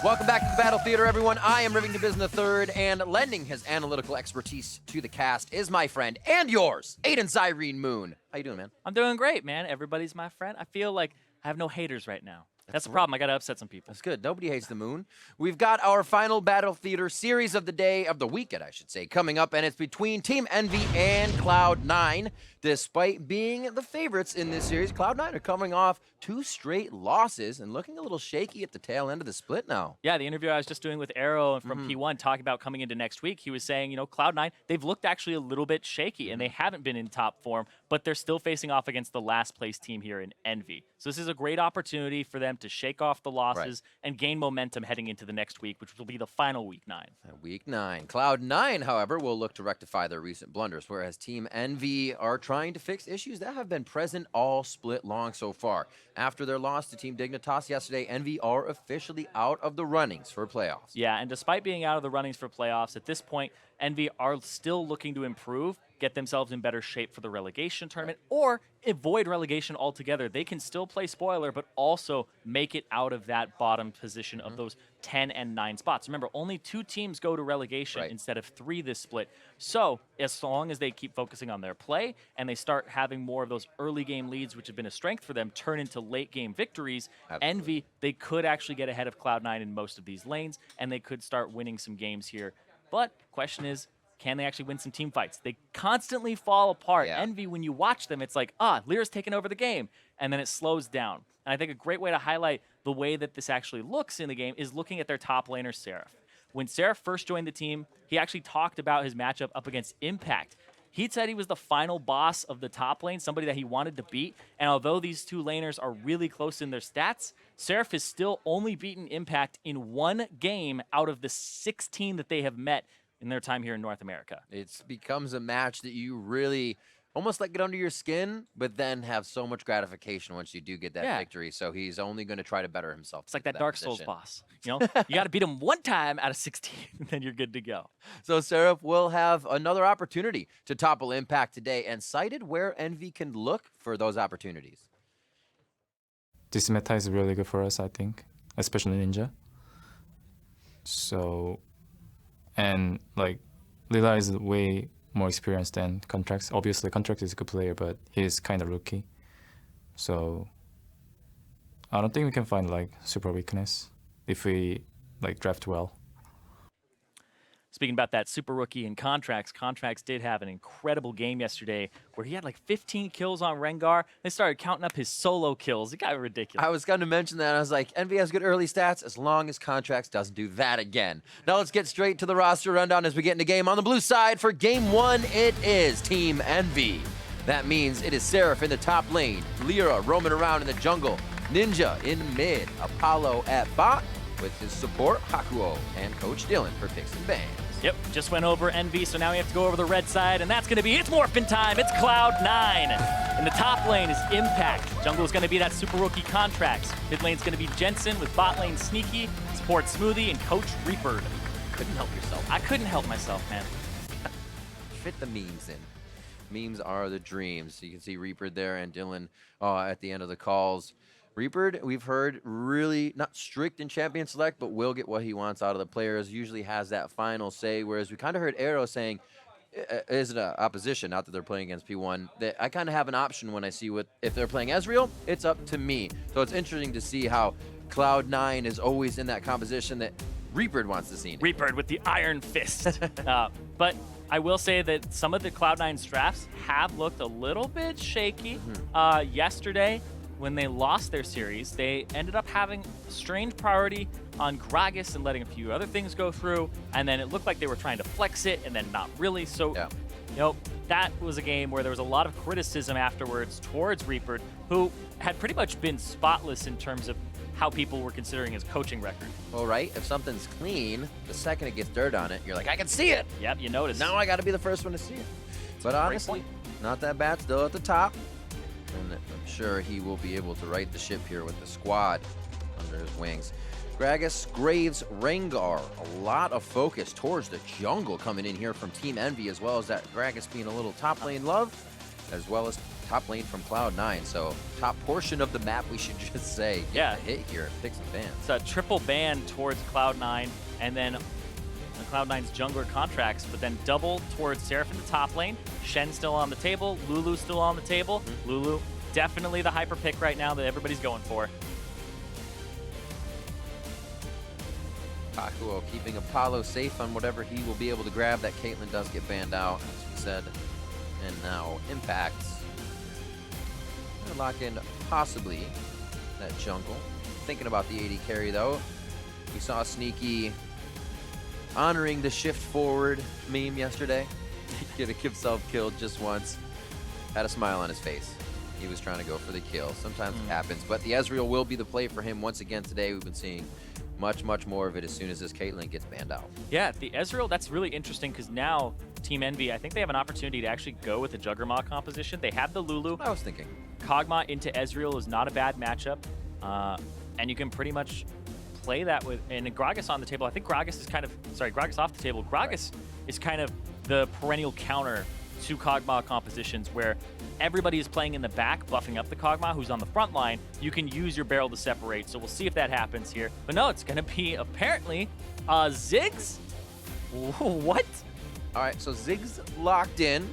Welcome back to the Battle Theater, everyone. I am Rivington Business III, and lending his analytical expertise to the cast is my friend and yours, Aiden Zyrene Moon. How you doing, man? I'm doing great, man. Everybody's my friend. I feel like I have no haters right now. That's the problem. I got to upset some people. That's good. Nobody hates the moon. We've got our final Battle Theater series of the day, of the weekend, I should say, coming up, and it's between Team Envy and Cloud9. Despite being the favorites in this series, Cloud9 are coming off 2 straight losses and looking a little shaky at the tail end of the split now. Yeah, the interview I was just doing with Arrow from P1 talking about coming into next week, he was saying, you know, Cloud9, they've looked actually a little bit shaky, and they haven't been in top form, but they're still facing off against the last place team here in Envy. So this is a great opportunity for them to shake off the losses and gain momentum heading into the next week, which will be the final Week 9. Week 9. Cloud9, however, will look to rectify their recent blunders, whereas Team Envy are trying to fix issues that have been present all split long so far. After their loss to Team Dignitas yesterday, Envy are officially out of the runnings for playoffs. Yeah, and despite being out of the runnings for playoffs, at this point, Envy are still looking to improve, get themselves in better shape for the relegation tournament, or avoid relegation altogether. They can still play spoiler, but also make it out of that bottom position of those 10 and 9 spots. Remember, only 2 teams go to relegation instead of 3 this split. So as long as they keep focusing on their play and they start having more of those early game leads, which have been a strength for them, turn into late game victories, Envy, they could actually get ahead of Cloud9 in most of these lanes, and they could start winning some games here. But question is, can they actually win some team fights? They constantly fall apart. Envy, when you watch them, it's like, Lyra's taking over the game, and then it slows down. And I think a great way to highlight the way that this actually looks in the game is looking at their top laner, Seraph. When Seraph first joined the team, he actually talked about his matchup up against Impact. He said he was the final boss of the top lane, somebody that he wanted to beat. And although these 2 laners are really close in their stats, Seraph has still only beaten Impact in 1 game out of the 16 that they have met in their time here in North America. It becomes a match that you really almost get under your skin, but then have so much gratification once you do get that victory. So he's only going to try to better himself. It's like that Dark Souls boss. You know, you got to beat him 1 time out of 16, and then you're good to go. So Seraph will have another opportunity to topple Impact today, and cited where Envy can look for those opportunities. This meta is really good for us, I think, especially Ninja. So, and like Lila is way more experienced than Contracts. Obviously, Contracts is a good player, but he's kind of rookie. So I don't think we can find like super weakness if we like draft well. Speaking about that super rookie in Contracts, Contracts did have an incredible game yesterday where he had like 15 kills on Rengar. They started counting up his solo kills. It got ridiculous. I was going to mention that. I was like, Envy has good early stats as long as Contracts doesn't do that again. Now let's get straight to the roster rundown as we get into game. On the blue side for game 1, it is Team Envy. That means it is Seraph in the top lane, Lyra roaming around in the jungle, Ninja in mid, Apollo at bot, with his support, Hakuo, and Coach Dylan for picks and bans. Yep, just went over Envy, so now we have to go over the red side, and that's going to be, it's Morphin time, it's Cloud9. In the top lane is Impact. Jungle is going to be that super rookie Contracts. Mid lane's going to be Jensen with bot lane Sneaky, support Smoothie, and Coach Reaper. Couldn't help yourself. I couldn't help myself, man. Fit the memes in. Memes are the dreams. You can see Reaper there and Dylan at the end of the calls. Reaper, we've heard, really not strict in champion select, but will get what he wants out of the players. Usually has that final say, whereas we kind of heard Arrow saying, is it an opposition, not that they're playing against P1, that I kind of have an option when I see what, if they're playing Ezreal, it's up to me. So it's interesting to see how Cloud9 is always in that composition that Reaper wants to see. Reaper with the iron fist. But I will say that some of the Cloud9's drafts have looked a little bit shaky. Yesterday, when they lost their series, they ended up having strange priority on Gragas and letting a few other things go through, and then it looked like they were trying to flex it, and then not really. So, you know, that was a game where there was a lot of criticism afterwards towards Reaper, who had pretty much been spotless in terms of how people were considering his coaching record. Well, right, if something's clean, the second it gets dirt on it, you're like, I can see it. Yep, you notice. Now I got to be the first one to see it. But honestly, not that bad, still at the top. And I'm sure he will be able to right the ship here with the squad under his wings. Gragas, Graves, Rengar. A lot of focus towards the jungle coming in here from Team Envy, as well as that Gragas being a little top lane love, as well as top lane from Cloud9, so top portion of the map, we should just say. Get Yeah. a hit here and pick some bans. It's a triple ban towards Cloud9, and then Cloud9's jungler contracts, but then double towards Seraph in the top lane. Shen still on the table. Lulu still on the table. Lulu, definitely the hyper pick right now that everybody's going for. Kakuo keeping Apollo safe on whatever he will be able to grab. That Caitlyn does get banned out, as we said. And now Impact's gonna lock in possibly that jungle. Thinking about the AD carry though. We saw Sneaky honoring the shift forward meme yesterday. Getting himself killed just once. Had a smile on his face. He was trying to go for the kill. Sometimes it happens, but the Ezreal will be the play for him once again today. We've been seeing much more of it as soon as this Caitlyn gets banned out. Yeah, the Ezreal, that's really interesting because now Team Envy, I think they have an opportunity to actually go with the Juggernaut composition. They have the Lulu. I was thinking. Kog'Maw into Ezreal is not a bad matchup, and you can pretty much play that with, and Gragas on the table. I think Gragas is kind of, sorry, Gragas off the table. Gragas is kind of the perennial counter to Kog'Maw compositions where everybody is playing in the back, buffing up the Kog'Maw who's on the front line. You can use your barrel to separate, so we'll see if that happens here. But no, it's going to be apparently Ziggs. What? All right, so Ziggs locked in.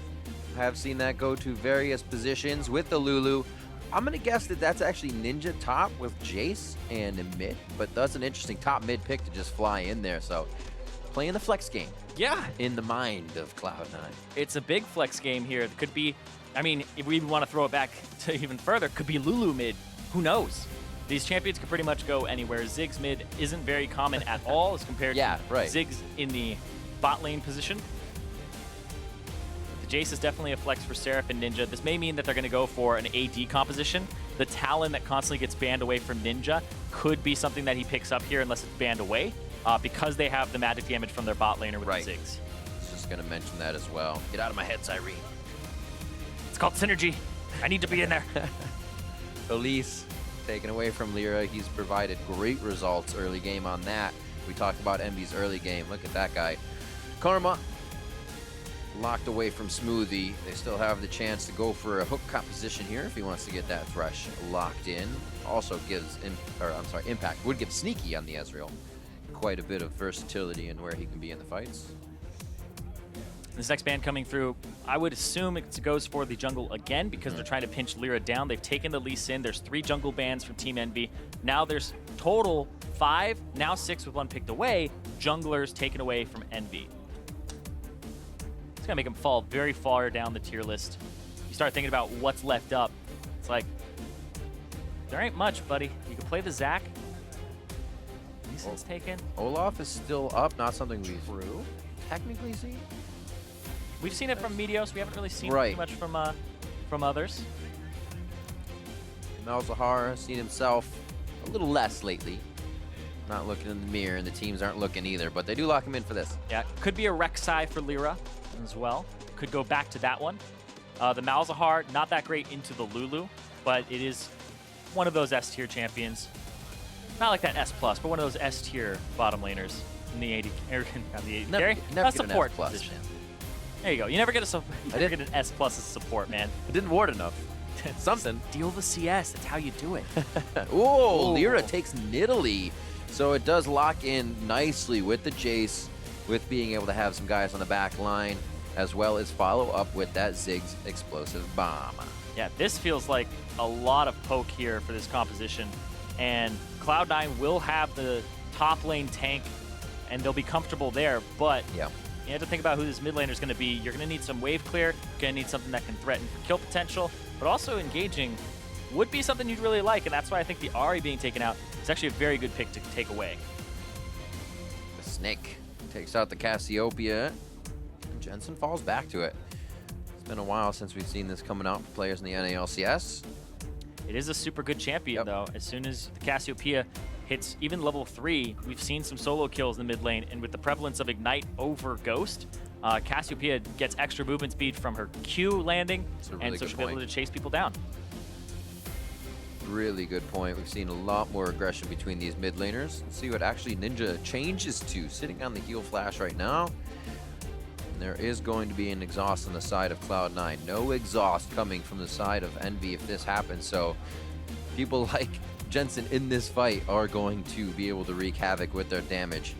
I have seen that go to various positions with the Lulu. I'm going to guess that that's actually Ninja top with Jace and mid, but that's an interesting top mid pick to just fly in there. So playing the flex game. Yeah. In the mind of Cloud9. It's a big flex game here. It could be, I mean, if we want to throw it back to even further, it could be Lulu mid. Who knows? These champions could pretty much go anywhere. Ziggs mid isn't very common at all as compared to Ziggs in the bot lane position. The Jace is definitely a flex for Seraph and Ninja. This may mean that they're going to go for an AD composition. The Talon that constantly gets banned away from Ninja could be something that he picks up here unless it's banned away. Because they have the magic damage from their bot laner with the Ziggs. I was just going to mention that as well. Get out of my head, Cyrene. It's called synergy. I need to be in there. Elise taken away from Lyra. He's provided great results early game on that. We talked about Envy's early game. Look at that guy. Karma locked away from Smoothie. They still have the chance to go for a hook composition here if he wants to get that Thresh locked in. Also gives, Impact would give Sneaky on the Ezreal quite a bit of versatility in where he can be in the fights. This next ban coming through, I would assume it goes for the jungle again because they're trying to pinch Lyra down. They've taken the Lee Sin. There's 3 jungle bans from Team Envy. Now there's total 5, now 6 with 1 picked away, junglers taken away from Envy. It's gonna make them fall very far down the tier list. You start thinking about what's left up. It's like, there ain't much, buddy. You can play the Zac. Lee Sin's taken. Olaf is still up, not something we've technically seen. We've seen it from Meteos. We haven't really seen it too much from others. Malzahar has seen himself a little less lately. Not looking in the mirror, and the teams aren't looking either, but they do lock him in for this. Yeah, could be a Rek'Sai for Lyra as well. Could go back to that one. The Malzahar, not that great into the Lulu, but it is one of those S-tier champions. Not like that S+, but one of those S-tier bottom laners in the 80, not the 80 carry, never support an S+, position. man. There you go. You never get an S+ as support, man. I didn't ward enough. Something. Deal the CS. That's how you do it. Ooh, Lyra takes Nidalee. So it does lock in nicely with the Jace, with being able to have some guys on the back line, as well as follow up with that Ziggs explosive bomb. Yeah, this feels like a lot of poke here for this composition. And Cloud9 will have the top lane tank, and they'll be comfortable there, but you have to think about who this mid laner is going to be. You're going to need some wave clear. You're going to need something that can threaten kill potential, but also engaging would be something you'd really like, and that's why I think the Ahri being taken out is actually a very good pick to take away. The Snake takes out the Cassiopeia, and Jensen falls back to it. It's been a while since we've seen this coming out for players in the NALCS. It is a super good champion, though. As soon as the Cassiopeia hits even level 3, we've seen some solo kills in the mid lane, and with the prevalence of Ignite over Ghost, Cassiopeia gets extra movement speed from her Q landing, and so she'll be able to chase people down. Really good point. We've seen a lot more aggression between these mid laners. Let's see what actually Ninja changes to. Sitting on the heal flash right now. And there is going to be an exhaust on the side of Cloud9. No exhaust coming from the side of Envy if this happens. So people like Jensen in this fight are going to be able to wreak havoc with their damage.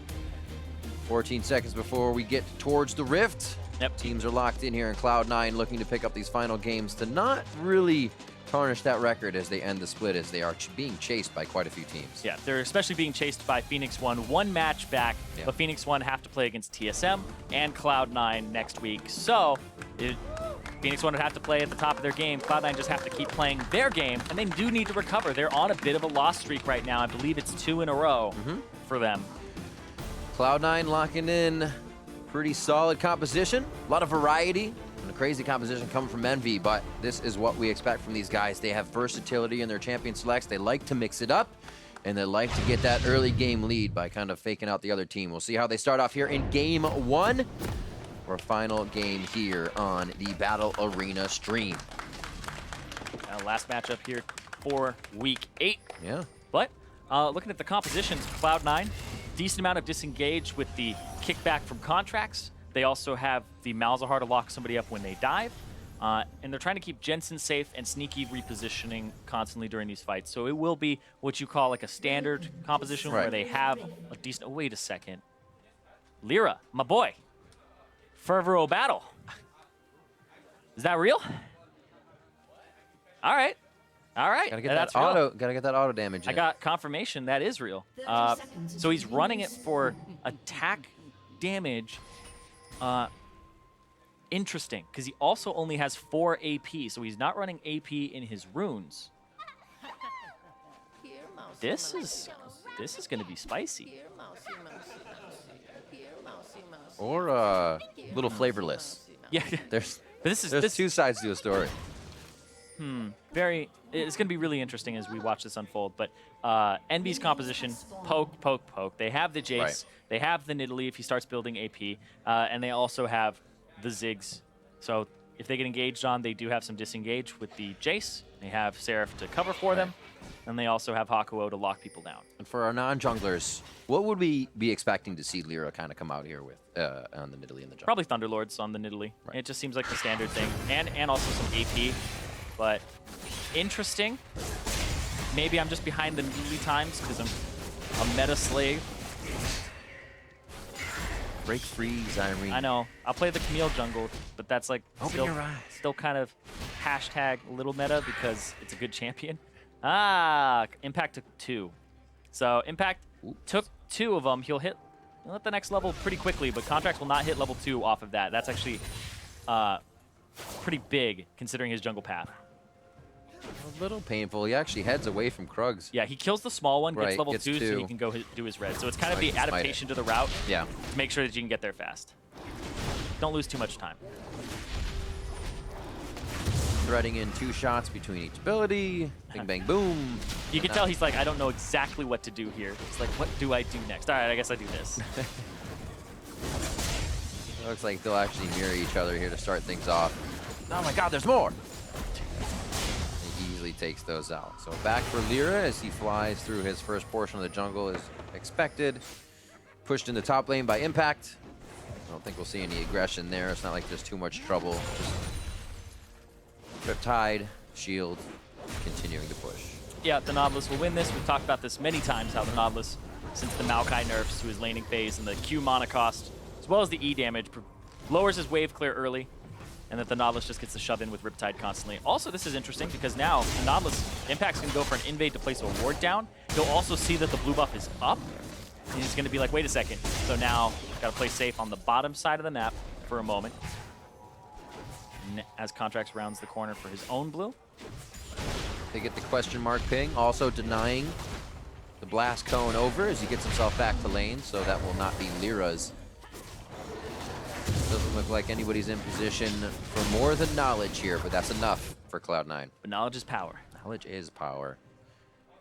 14 seconds before we get towards the Rift. Yep. Teams are locked in here in Cloud9 looking to pick up these final games to not really tarnish that record as they end the split, as they are being chased by quite a few teams. Yeah, they're especially being chased by Phoenix One, one match back, but Phoenix One have to play against TSM and Cloud9 next week. So Phoenix One would have to play at the top of their game. Cloud9 just have to keep playing their game, and they do need to recover. They're on a bit of a loss streak right now. I believe it's 2 in a row for them. Cloud9 locking in pretty solid composition, a lot of variety. And a crazy composition coming from Envy, but this is what we expect from these guys. They have versatility in their champion selects. They like to mix it up, and they like to get that early game lead by kind of faking out the other team. We'll see how they start off here in game 1, or final game here on the Battle Arena stream. Last matchup here for week 8. Yeah. But looking at the compositions, Cloud9, decent amount of disengage with the kickback from contracts. They also have the Malzahar to lock somebody up when they dive. And they're trying to keep Jensen safe and sneaky repositioning constantly during these fights. So it will be what you call like a standard composition where they have a decent... Oh, wait a second. Lyra, my boy. Fervor battle. Is that real? All right. All right. Gotta get that auto. Gotta get that auto damage. I got confirmation that is real. So he's running it for attack damage. Interesting, because he also only has 4 AP, so he's not running AP in his runes. This is going to be spicy. Or a little flavorless. Yeah, There's 2 sides to a story. It's going to be really interesting as we watch this unfold. But Envy's composition, poke, poke, poke. They have the Jace. Right. They have the Nidalee if he starts building AP. And they also have the Ziggs. So if they get engaged on, they do have some disengage with the Jace. They have Seraph to cover for them. And they also have Hakuo to lock people down. And for our non-junglers, what would we be expecting to see Lyra kind of come out here with on the Nidalee in the jungle? Probably Thunderlords on the Nidalee. Right. It just seems like the standard thing. And also some AP. But interesting. Maybe I'm just behind the Nidalee times because I'm a meta slave. Break free, Zyrene. I know. I'll play the Camille jungle, but that's like still kind of hashtag little meta because it's a good champion. Impact took 2. So Impact took 2 of them. He'll hit the next level pretty quickly, but Contracts will not hit level 2 off of that. That's actually pretty big considering his jungle path. A little painful. He actually heads away from Krugs. Yeah, he kills the small one, gets level gets 2, so 2. he can go do his red. So it's kind of the adaptation to the route Yeah. to make sure that you can get there fast. Don't lose too much time. Threading in 2 shots between each ability. Bing, bang, boom. You can tell he's like, I don't know exactly what to do here. It's like, what do I do next? All right, I guess I do this. Looks like they'll actually mirror each other here to start things off. Oh my god, there's more! He easily takes those out. So back for Lyra as he flies through his first portion of the jungle as expected. Pushed in the top lane by Impact. I don't think we'll see any aggression there. It's not like there's too much trouble. Just Riptide, Shield, continuing to push. Yeah, the Nautilus will win this. We've talked about this many times, how the Nautilus, since the Maokai nerfs to his laning phase and the Q mana cost, as well as the E damage, lowers his wave clear early, and that the Nautilus just gets to shove in with Riptide constantly. Also, this is interesting because now the Nautilus Impact's going to go for an invade to place a ward down. He'll also see that the blue buff is up, and he's going to be like, wait a second. So now, got to play safe on the bottom side of the map for a moment. And as Contracts rounds the corner for his own blue. They get the question mark ping, also denying the blast cone over as he gets himself back to lane, so that will not be Lyra's. Doesn't look like anybody's in position for more than knowledge here, but that's enough for Cloud9. But knowledge is power. Knowledge is power.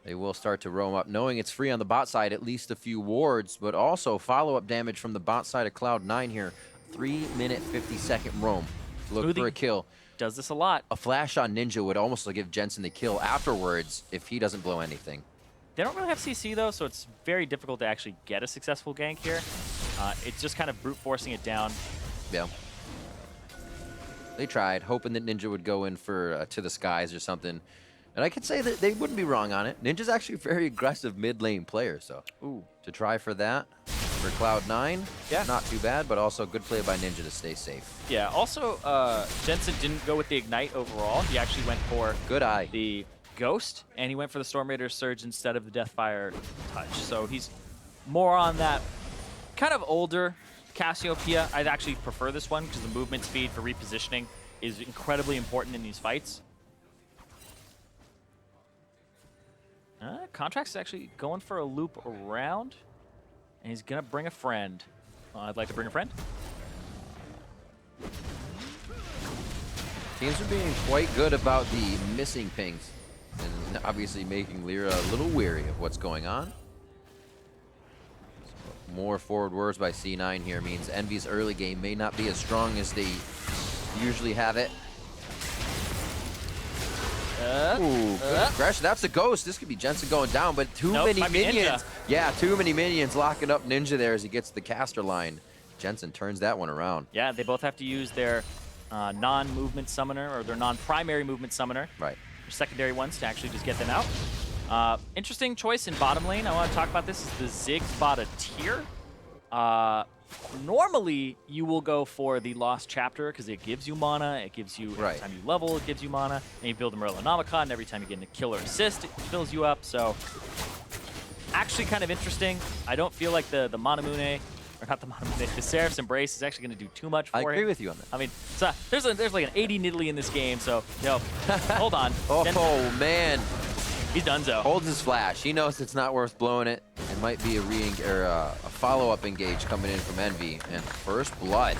They will start to roam up, knowing it's free on the bot side, at least a few wards, but also follow-up damage from the bot side of Cloud9 here. 3-minute, 50-second roam. Look for a kill. Does this a lot. A flash on Ninja would almost give Jensen the kill afterwards if he doesn't blow anything. They don't really have CC though, so it's very difficult to actually get a successful gank here. It's just kind of brute forcing it down. Yeah. They tried, hoping that Ninja would go in for To the Skies or something. And I could say that they wouldn't be wrong on it. Ninja's actually a very aggressive mid lane player, so to try for that for Cloud9, Yeah. not too bad, but also good play by Ninja to stay safe. Yeah, also, Jensen didn't go with the Ignite overall. He actually went for Good eye. the Ghost, and he went for the Storm Raider Surge instead of the Deathfire Touch. So he's more on that kind of older Cassiopeia. I'd actually prefer this one because the movement speed for repositioning is incredibly important in these fights. Contract's actually going for a loop around, and he's going to bring a friend. I'd like to bring a friend. Teams are being quite good about the missing pings, and obviously making Lyra a little weary of what's going on. So more forward words by C9 here means Envy's early game may not be as strong as they usually have it. Ooh, good aggression. That's a Ghost. This could be Jensen going down, but too many might be minions. Ninja. Yeah, too many minions locking up Ninja there as he gets the caster line. Jensen turns that one around. Yeah, they both have to use their non-movement summoner or their non-primary movement summoner. Right. Their secondary ones to actually just get them out. Interesting choice in bottom lane. I want to talk about this. Is the Ziggs bought a tier. Normally, you will go for the Lost Chapter because it gives you mana. It gives you, every time you level, it gives you mana. And you build a Merlinomicon, and every time you get a kill or assist, it fills you up. So, actually kind of interesting. I don't feel like the Manamune, or not the Manamune, the Seraph's Embrace is actually going to do too much for him. I agree with you on that. I mean, so there's like an 80 Nidalee in this game, so, hold on. Oh, man. He's donezo. Holds his flash. He knows it's not worth blowing it. It might be a follow-up engage coming in from Envy. And first blood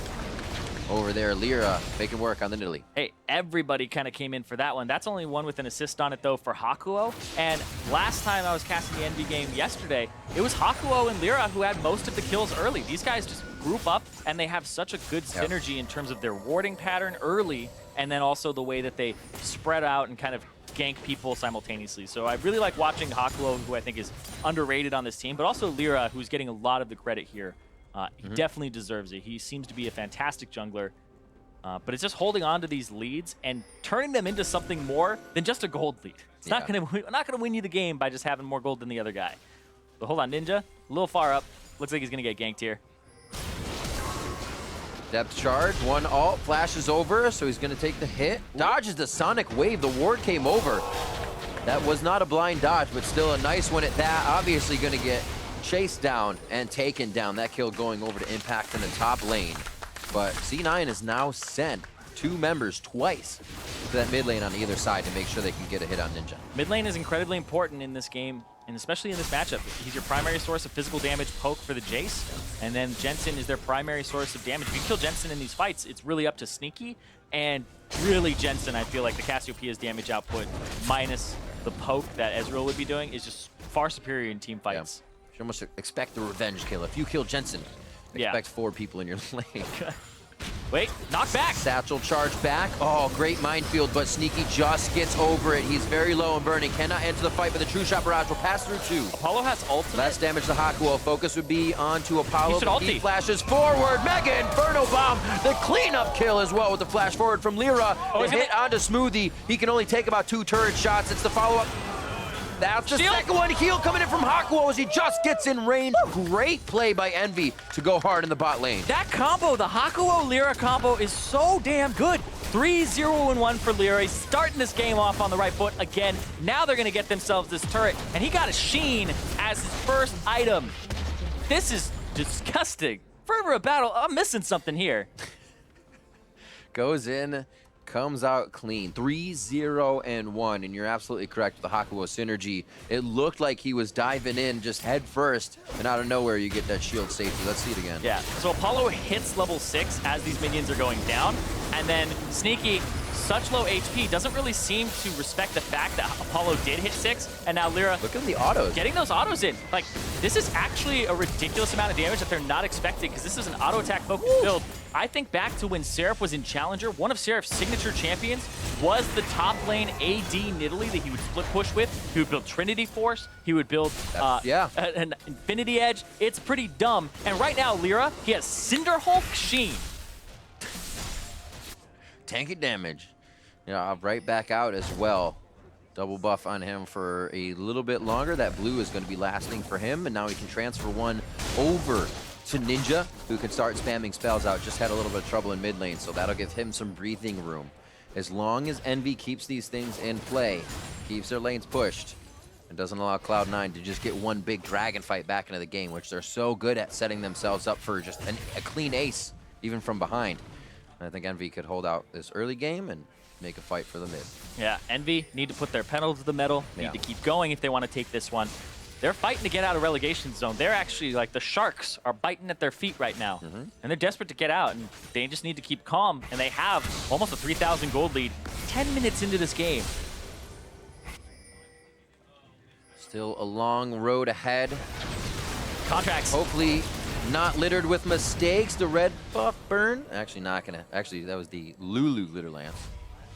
over there. Lyra making work on the Nidalee. Hey, everybody kind of came in for that one. That's only one with an assist on it, though, for Hakuo. And last time I was casting the Envy game yesterday, it was Hakuo and Lyra who had most of the kills early. These guys just group up, and they have such a good synergy in terms of their warding pattern early, and then also the way that they spread out and kind of gank people simultaneously. So I really like watching Hakuo, who I think is underrated on this team, but also Lyra, who's getting a lot of the credit here. He definitely deserves it. He seems to be a fantastic jungler, but it's just holding on to these leads and turning them into something more than just a gold lead. It's not going to win you the game by just having more gold than the other guy. But hold on, Ninja, a little far up. Looks like he's going to get ganked here. Depth charge, one ult, flashes over, so he's going to take the hit. Dodges the Sonic Wave, the ward came over. That was not a blind dodge, but still a nice one at that. Obviously going to get chased down and taken down. That kill going over to Impact in the top lane. But C9 has now sent 2 members twice to that mid lane on either side to make sure they can get a hit on Ninja. Mid lane is incredibly important in this game, and especially in this matchup. He's your primary source of physical damage poke for the Jace, and then Jensen is their primary source of damage. If you kill Jensen in these fights, it's really up to Sneaky, and really Jensen, I feel like the Cassiopeia's damage output minus the poke that Ezreal would be doing is just far superior in team fights. You should almost expect the revenge kill. If you kill Jensen, expect 4 people in your lane. Wait, knock back. Satchel charge back. Oh, great minefield, but Sneaky just gets over it. He's very low and burning. Cannot enter the fight, but the True Shot Barrage will pass through 2. Apollo has ultimate. Less damage to Hakuo. Focus would be onto Apollo. He should ulti. He flashes forward. Mega Inferno Bomb. The cleanup kill as well with the flash forward from Lyra. Oh, the hit onto Smoothie. He can only take about 2 turret shots. It's the follow-up. That's the second one. Heal coming in from Hakuo as he just gets in range. Great play by Envy to go hard in the bot lane. That combo, the Hakuo-Lyra combo, is so damn good. 3-0-1 for Lyra. He's starting this game off on the right foot again. Now they're going to get themselves this turret, and he got a Sheen as his first item. This is disgusting. Forever a battle. I'm missing something here. Goes in, comes out clean. 3-0-1, and you're absolutely correct with the Hakuo synergy. It looked like he was diving in just head first, and out of nowhere you get that shield safety. Let's see it again. Yeah, so Apollo hits level 6 as these minions are going down, and then Sneaky, such low HP, doesn't really seem to respect the fact that Apollo did hit 6, and now Lyra Look at the autos. getting those autos in. Like, this is actually a ridiculous amount of damage that they're not expecting, because this is an auto attack focused build. I think back to when Seraph was in Challenger, one of Seraph's signature champions was the top lane AD Nidalee that he would split push with. He would build Trinity Force. He would build an Infinity Edge. It's pretty dumb. And right now, Lyra, he has Cinderhulk Sheen. tanky damage. Yeah, right back out as well. Double buff on him for a little bit longer. That blue is going to be lasting for him, and now he can transfer one over to Ninja, who can start spamming spells out. Just had a little bit of trouble in mid lane, so that'll give him some breathing room. As long as Envy keeps these things in play, keeps their lanes pushed, and doesn't allow Cloud9 to just get one big dragon fight back into the game, which they're so good at setting themselves up for just a clean ace, even from behind. And I think Envy could hold out this early game and make a fight for the mid. Yeah, Envy need to put their pedal to the metal, need to keep going if they want to take this one. They're fighting to get out of relegation zone. They're actually, like, the Sharks are biting at their feet right now. And they're desperate to get out, and they just need to keep calm. And they have almost a 3,000 gold lead 10 minutes into this game. Still a long road ahead. Contracts. Hopefully not littered with mistakes. The red buff burn. Actually not gonna. Actually, that was the Lulu Litter Lance.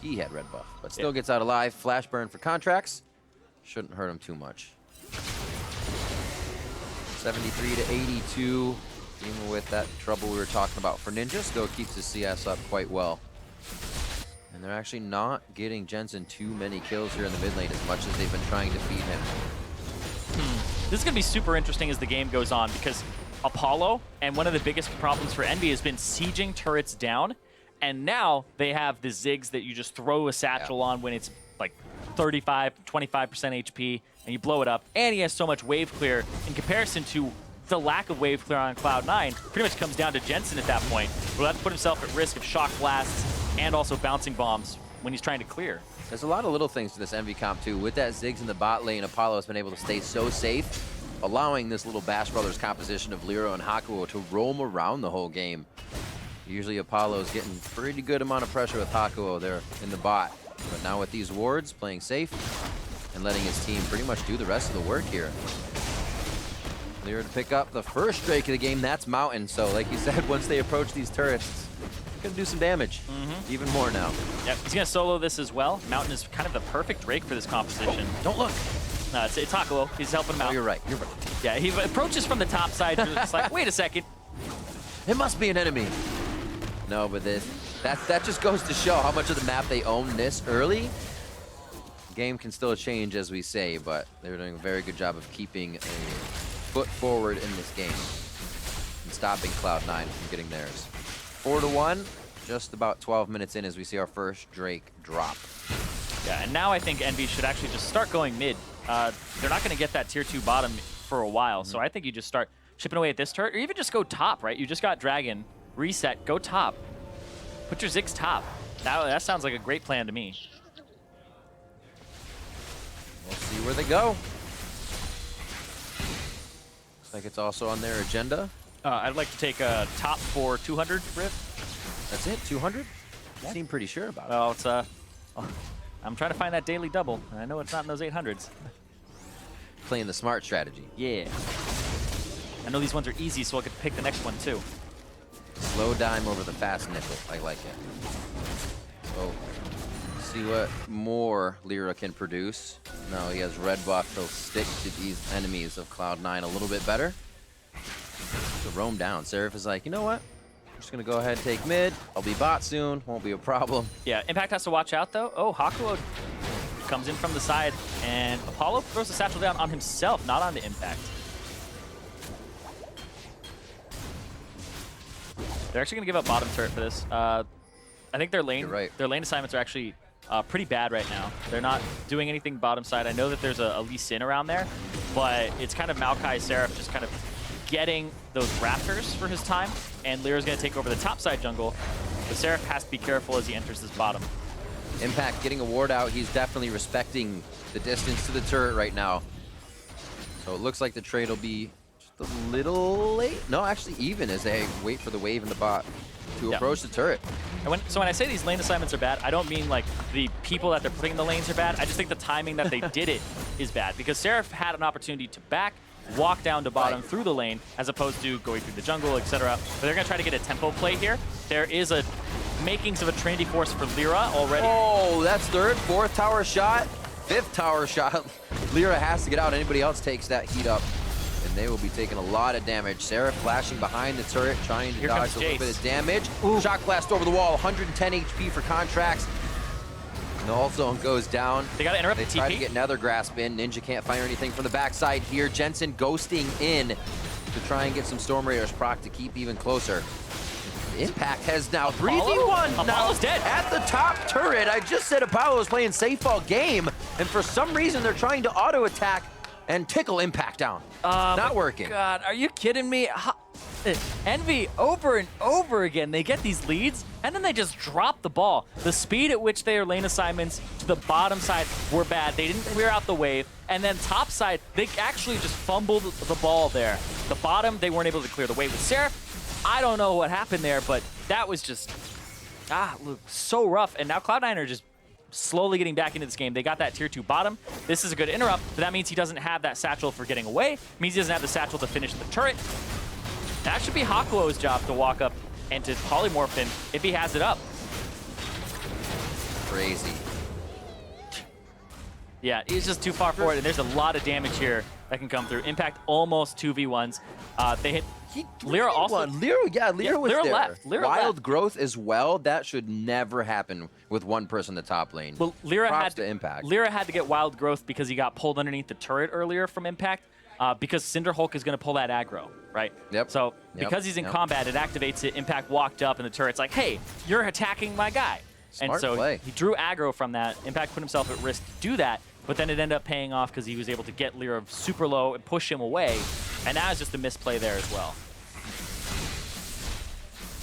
He had red buff, but still gets out alive. Flash burn for Contracts. Shouldn't hurt him too much. 73 to 82. Dealing with that trouble we were talking about for Ninja. Still keeps his CS up quite well. And they're actually not getting Jensen too many kills here in the mid lane as much as they've been trying to feed him. This is going to be super interesting as the game goes on, because Apollo, and one of the biggest problems for Envy has been sieging turrets down, and now they have the Ziggs that you just throw a satchel on when it's like 35, 25% HP, and you blow it up, and he has so much wave clear in comparison to the lack of wave clear on Cloud9. Pretty much comes down to Jensen at that point. He'll have to put himself at risk of shock blasts and also bouncing bombs when he's trying to clear. There's a lot of little things to this Envy comp too. With that Ziggs in the bot lane, Apollo has been able to stay so safe, allowing this little Bash Brothers composition of Lero and Hakuo to roam around the whole game. Usually Apollo's getting pretty good amount of pressure with Hakuo there in the bot. But now with these wards, playing safe and letting his team pretty much do the rest of the work here. Lero to pick up the first Drake of the game, that's Mountain. So like you said, once they approach these turrets, it's gonna do some damage. Even more now. Yep, he's gonna solo this as well. Mountain is kind of the perfect Drake for this composition. Don't look. No, it's Hakuo. He's helping him out. Oh, you're right. You're right. Yeah, he approaches from the top side. You're just like, wait a second. It must be an enemy. No, but that just goes to show how much of the map they own this early. Game can still change, as we say, but they're doing a very good job of keeping a foot forward in this game and stopping Cloud9 from getting theirs. 4-1, just about 12 minutes in as we see our first Drake drop. Yeah, and now I think Envy should actually just start going mid. They're not going to get that tier 2 bottom for a while, so I think you just start chipping away at this turret, or even just go top, right? You just got Dragon, reset, go top. Put your Ziggs top. That sounds like a great plan to me. We'll see where they go. Looks like it's also on their agenda. I'd like to take a top for 200 Rift. That's it, 200? You seem pretty sure about it. Well, it's I'm trying to find that daily double, and I know it's not in those 800s. Playing the smart strategy. Yeah. I know these ones are easy, so I could pick the next one too. Slow dime over the fast nickel. I like it. So, see what more Lyra can produce. No, he has red buff. He'll stick to these enemies of Cloud9 a little bit better. To roam down. Seraph is like, you know what? I'm just going to go ahead and take mid. I'll be bot soon. Won't be a problem. Yeah, Impact has to watch out though. Oh, Hakuo comes in from the side, and Apollo throws the satchel down on himself, not onto Impact. They're actually going to give up bottom turret for this. I think their lane assignments are actually pretty bad right now. They're not doing anything bottom side. I know that there's a Lee Sin around there, but it's kind of Maokai Seraph just kind of getting those raptors for his time, and Lyra's going to take over the top side jungle. But Seraph has to be careful as he enters this bottom. Impact getting a ward out. He's definitely respecting the distance to the turret right now. So it looks like the trade will be just a little late. No, actually even as they wait for the wave in the bot to approach the turret. And so when I say these lane assignments are bad, I don't mean like the people that they're putting in the lanes are bad. I just think the timing that they did it is bad, because Seraph had an opportunity to walk down to bottom through the lane as opposed to going through the jungle, etc. But they're going to try to get a tempo play here. There is a makings of a Trinity Force for Lyra already. Oh, that's third, fourth tower shot, fifth tower shot. Lyra has to get out. Anybody else takes that heat up. and they will be taking a lot of damage. Sarah flashing behind the turret, trying to Here dodge comes a little Jace. bit of damage. Ooh. Shock blast over the wall, 110 HP for Contracts. Null Zone goes down. They gotta interrupt They the try to TP. get Nether Grasp in. Ninja can't fire anything from the backside here. Jensen ghosting in to try and get some Storm Raiders proc to keep even closer. Impact has now 3v1 now Apollo's dead. at the top turret. I just said Apollo was playing safe all game, and for some reason they're trying to auto attack and tickle Impact down. Not working. God, are you kidding me? Envy over and over again. They get these leads, and then they just drop the ball. The speed at which their lane assignments to the bottom side were bad. They didn't clear out the wave. And then top side, they actually just fumbled the ball there. The bottom, they weren't able to clear the wave with Seraph. I don't know what happened there, but that was just, so rough. And now Cloud9 are just slowly getting back into this game. They got that tier 2 bottom. This is a good interrupt, but that means he doesn't have that satchel for getting away. It means he doesn't have the satchel to finish the turret. That should be Hakuo's job to walk up and to polymorph him if he has it up. Crazy. Yeah, he's just too far forward, and there's a lot of damage here that can come through. Impact almost 2v1s. They hit Lyra also. Lyra was Lyra there. left. Lyra Wild left. growth as well. That should never happen with one person in the top lane. Well, Lyra Props had to Impact. Lyra had to get wild growth because he got pulled underneath the turret earlier from Impact. Because Cinderhulk is going to pull that aggro, right? Yep. So Yep. because he's in Yep. combat, it activates it. Impact walked up, and the turret's like, "Hey, you're attacking my guy." Smart and so play. he drew aggro from that. Impact put himself at risk to do that, but then it ended up paying off because he was able to get Lyra super low and push him away. And now it's just a misplay there as well.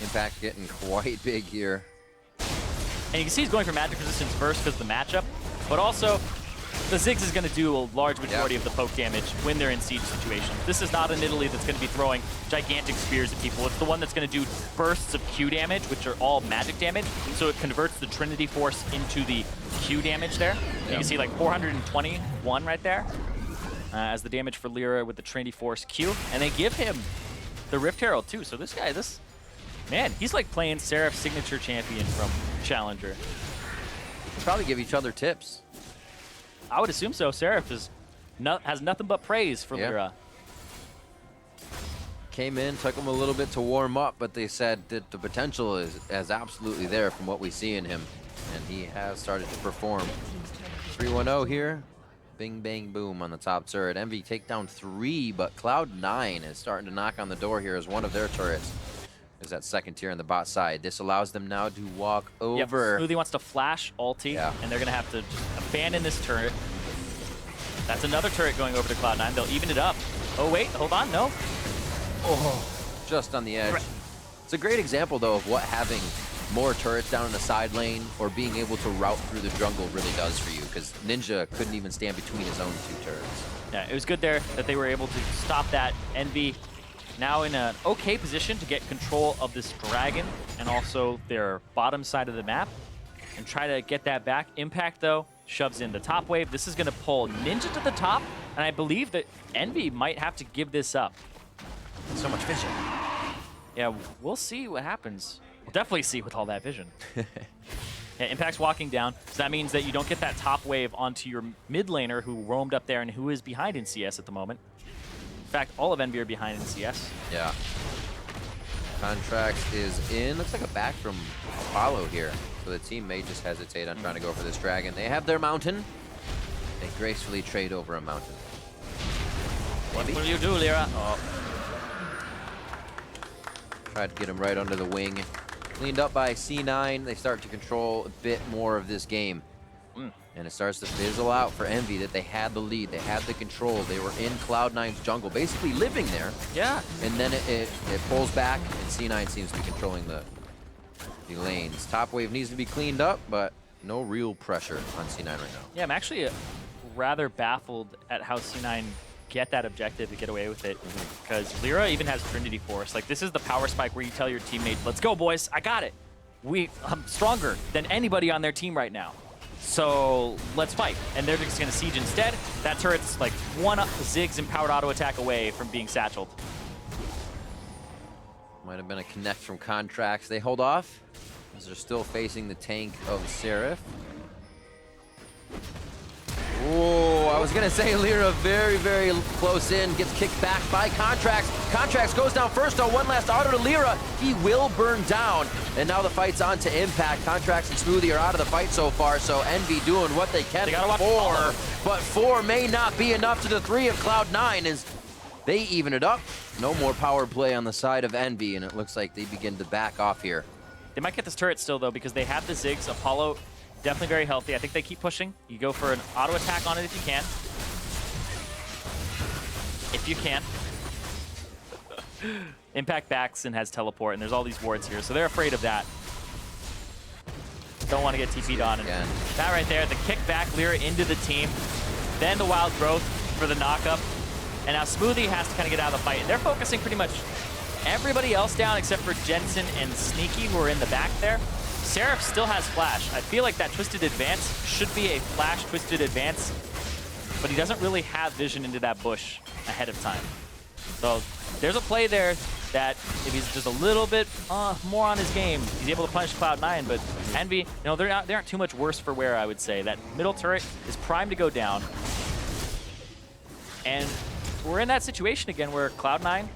Impact getting quite big here. And you can see he's going for magic resistance first because of the matchup, but also the Ziggs is going to do a large majority of the poke damage when they're in siege situations. This is not an Italy that's going to be throwing gigantic spears at people. It's the one that's going to do bursts of Q damage, which are all magic damage, so it converts the Trinity Force into the Q damage there. You can see like 421 right there as the damage for Lyra with the Trinity Force Q, and they give him the Rift Herald too. So this guy, man, he's like playing Seraph's signature champion from Challenger. Probably give each other tips. I would assume so. Seraph has nothing but praise for Yeah. Lyra. Came in, took him a little bit to warm up, but they said that the potential is absolutely there from what we see in him, and he has started to perform. 3-1-0 here. Bing, bang, boom on the top turret. Envy take down 3, but Cloud9 is starting to knock on the door here as one of their turrets is that second tier on the bot side. This allows them now to walk over. Smoothie wants to flash ulti, and they're going to have to just abandon this turret. That's another turret going over to Cloud9. They'll even it up. Oh, wait, hold on, no. Oh, just on the edge. It's a great example, though, of what having more turrets down in the side lane or being able to route through the jungle really does for you, because Ninja couldn't even stand between his own 2 turrets. Yeah, it was good there that they were able to stop that. Envy now in an okay position to get control of this dragon and also their bottom side of the map and try to get that back. Impact, though, shoves in the top wave. This is going to pull Ninja to the top, and I believe that Envy might have to give this up. So much vision. Yeah, we'll see what happens. We'll definitely see with all that vision. Yeah, Impact's walking down, so that means that you don't get that top wave onto your mid laner who roamed up there and who is behind in CS at the moment. In fact, all of Envy are behind in CS. Yeah. Contracts is in. Looks like a back from Apollo here. So the team may just hesitate on trying to go for this dragon. They have their mountain. They gracefully trade over a mountain. What will you do, Lyra? Oh. Tried to get him right under the wing. Cleaned up by C9. They start to control a bit more of this game. And it starts to fizzle out for Envy that they had the lead. They had the control. They were in Cloud9's jungle, basically living there. Yeah. And then it pulls back, and C9 seems to be controlling the lanes. Top wave needs to be cleaned up, but no real pressure on C9 right now. Yeah, I'm actually rather baffled at how C9 get that objective to get away with it, because Lyra even has Trinity Force. Like, this is the power spike where you tell your teammate, let's go, boys, I got it. I'm stronger than anybody on their team right now. So let's fight. And they're just going to siege instead. That turret's like one Ziggs empowered auto attack away from being satcheled. Might have been a connect from Contracts. They hold off as they're still facing the tank of Seraph. Oh, I was gonna say Lyra very, very close in, gets kicked back by Contracts. Contracts goes down first though, one last auto to Lyra. He will burn down, and now the fight's on to Impact. Contracts and Smoothie are out of the fight so far, so Envy doing what they can. They gotta watch 4, but 4 may not be enough to the 3 of Cloud9 as they even it up. No more power play on the side of Envy, and it looks like they begin to back off here. They might get this turret still, though, because they have the Ziggs. Apollo, definitely very healthy. I think they keep pushing. You go for an auto attack on it if you can. If you can. Impact backs and has teleport, and there's all these wards here, so they're afraid of that. Don't want to get TP'd on. And that right there, the kickback Lyra into the team, then the wild growth for the knockup. And now Smoothie has to kind of get out of the fight. And they're focusing pretty much everybody else down except for Jensen and Sneaky, who are in the back there. Seraph still has Flash. I feel like that Twisted Advance should be a Flash Twisted Advance, but he doesn't really have vision into that bush ahead of time. So there's a play there that if he's just a little bit more on his game, he's able to punish Cloud9, but Envy, you know, they aren't too much worse for wear, I would say. That middle turret is primed to go down. And we're in that situation again where Cloud9,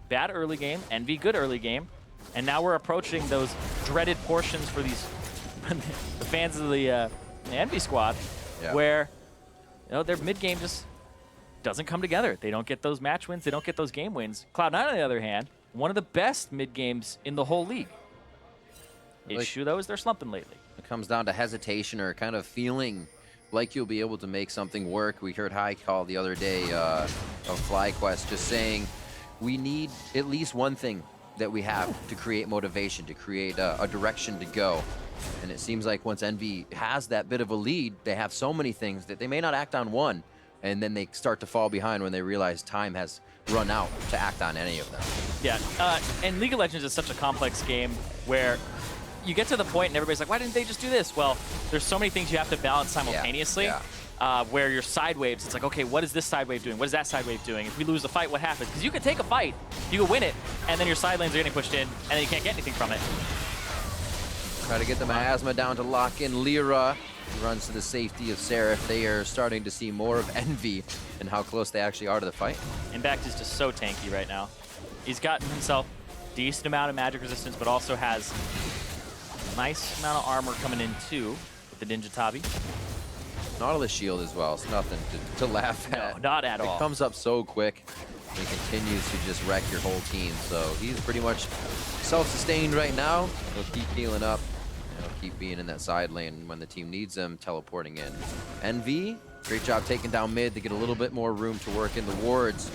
bad early game, Envy, good early game, and now we're approaching those dreaded portions for these the fans of the Envy squad, where their mid game just doesn't come together. They don't get those match wins. They don't get those game wins. Cloud9, on the other hand, one of the best mid games in the whole league. Issue though is they're slumping lately. It comes down to hesitation or kind of feeling like you'll be able to make something work. We heard High Call the other day of FlyQuest just saying we need at least one thing that we have to create motivation, to create a direction to go. And it seems like once Envy has that bit of a lead, they have so many things that they may not act on one, and then they start to fall behind when they realize time has run out to act on any of them. Yeah, and League of Legends is such a complex game where you get to the point and everybody's like, why didn't they just do this? Well, there's so many things you have to balance simultaneously. Where your side waves, it's like, okay, what is this side wave doing? What is that side wave doing? If we lose the fight, what happens? Because you can take a fight, you can win it, and then your side lanes are getting pushed in, and then you can't get anything from it. Try to get the miasma down to lock in Lyra. Runs to the safety of Seraph. They are starting to see more of Envy and how close they actually are to the fight. Impact is just so tanky right now. He's gotten himself a decent amount of magic resistance, but also has a nice amount of armor coming in too with the Ninja Tabi. Nautilus shield as well. It's nothing to laugh at. No, not at all. It comes up so quick. He continues to just wreck your whole team. So he's pretty much self-sustained right now. He'll keep healing up. He'll keep being in that side lane when the team needs him, teleporting in. Envy, great job taking down mid to get a little bit more room to work in the wards.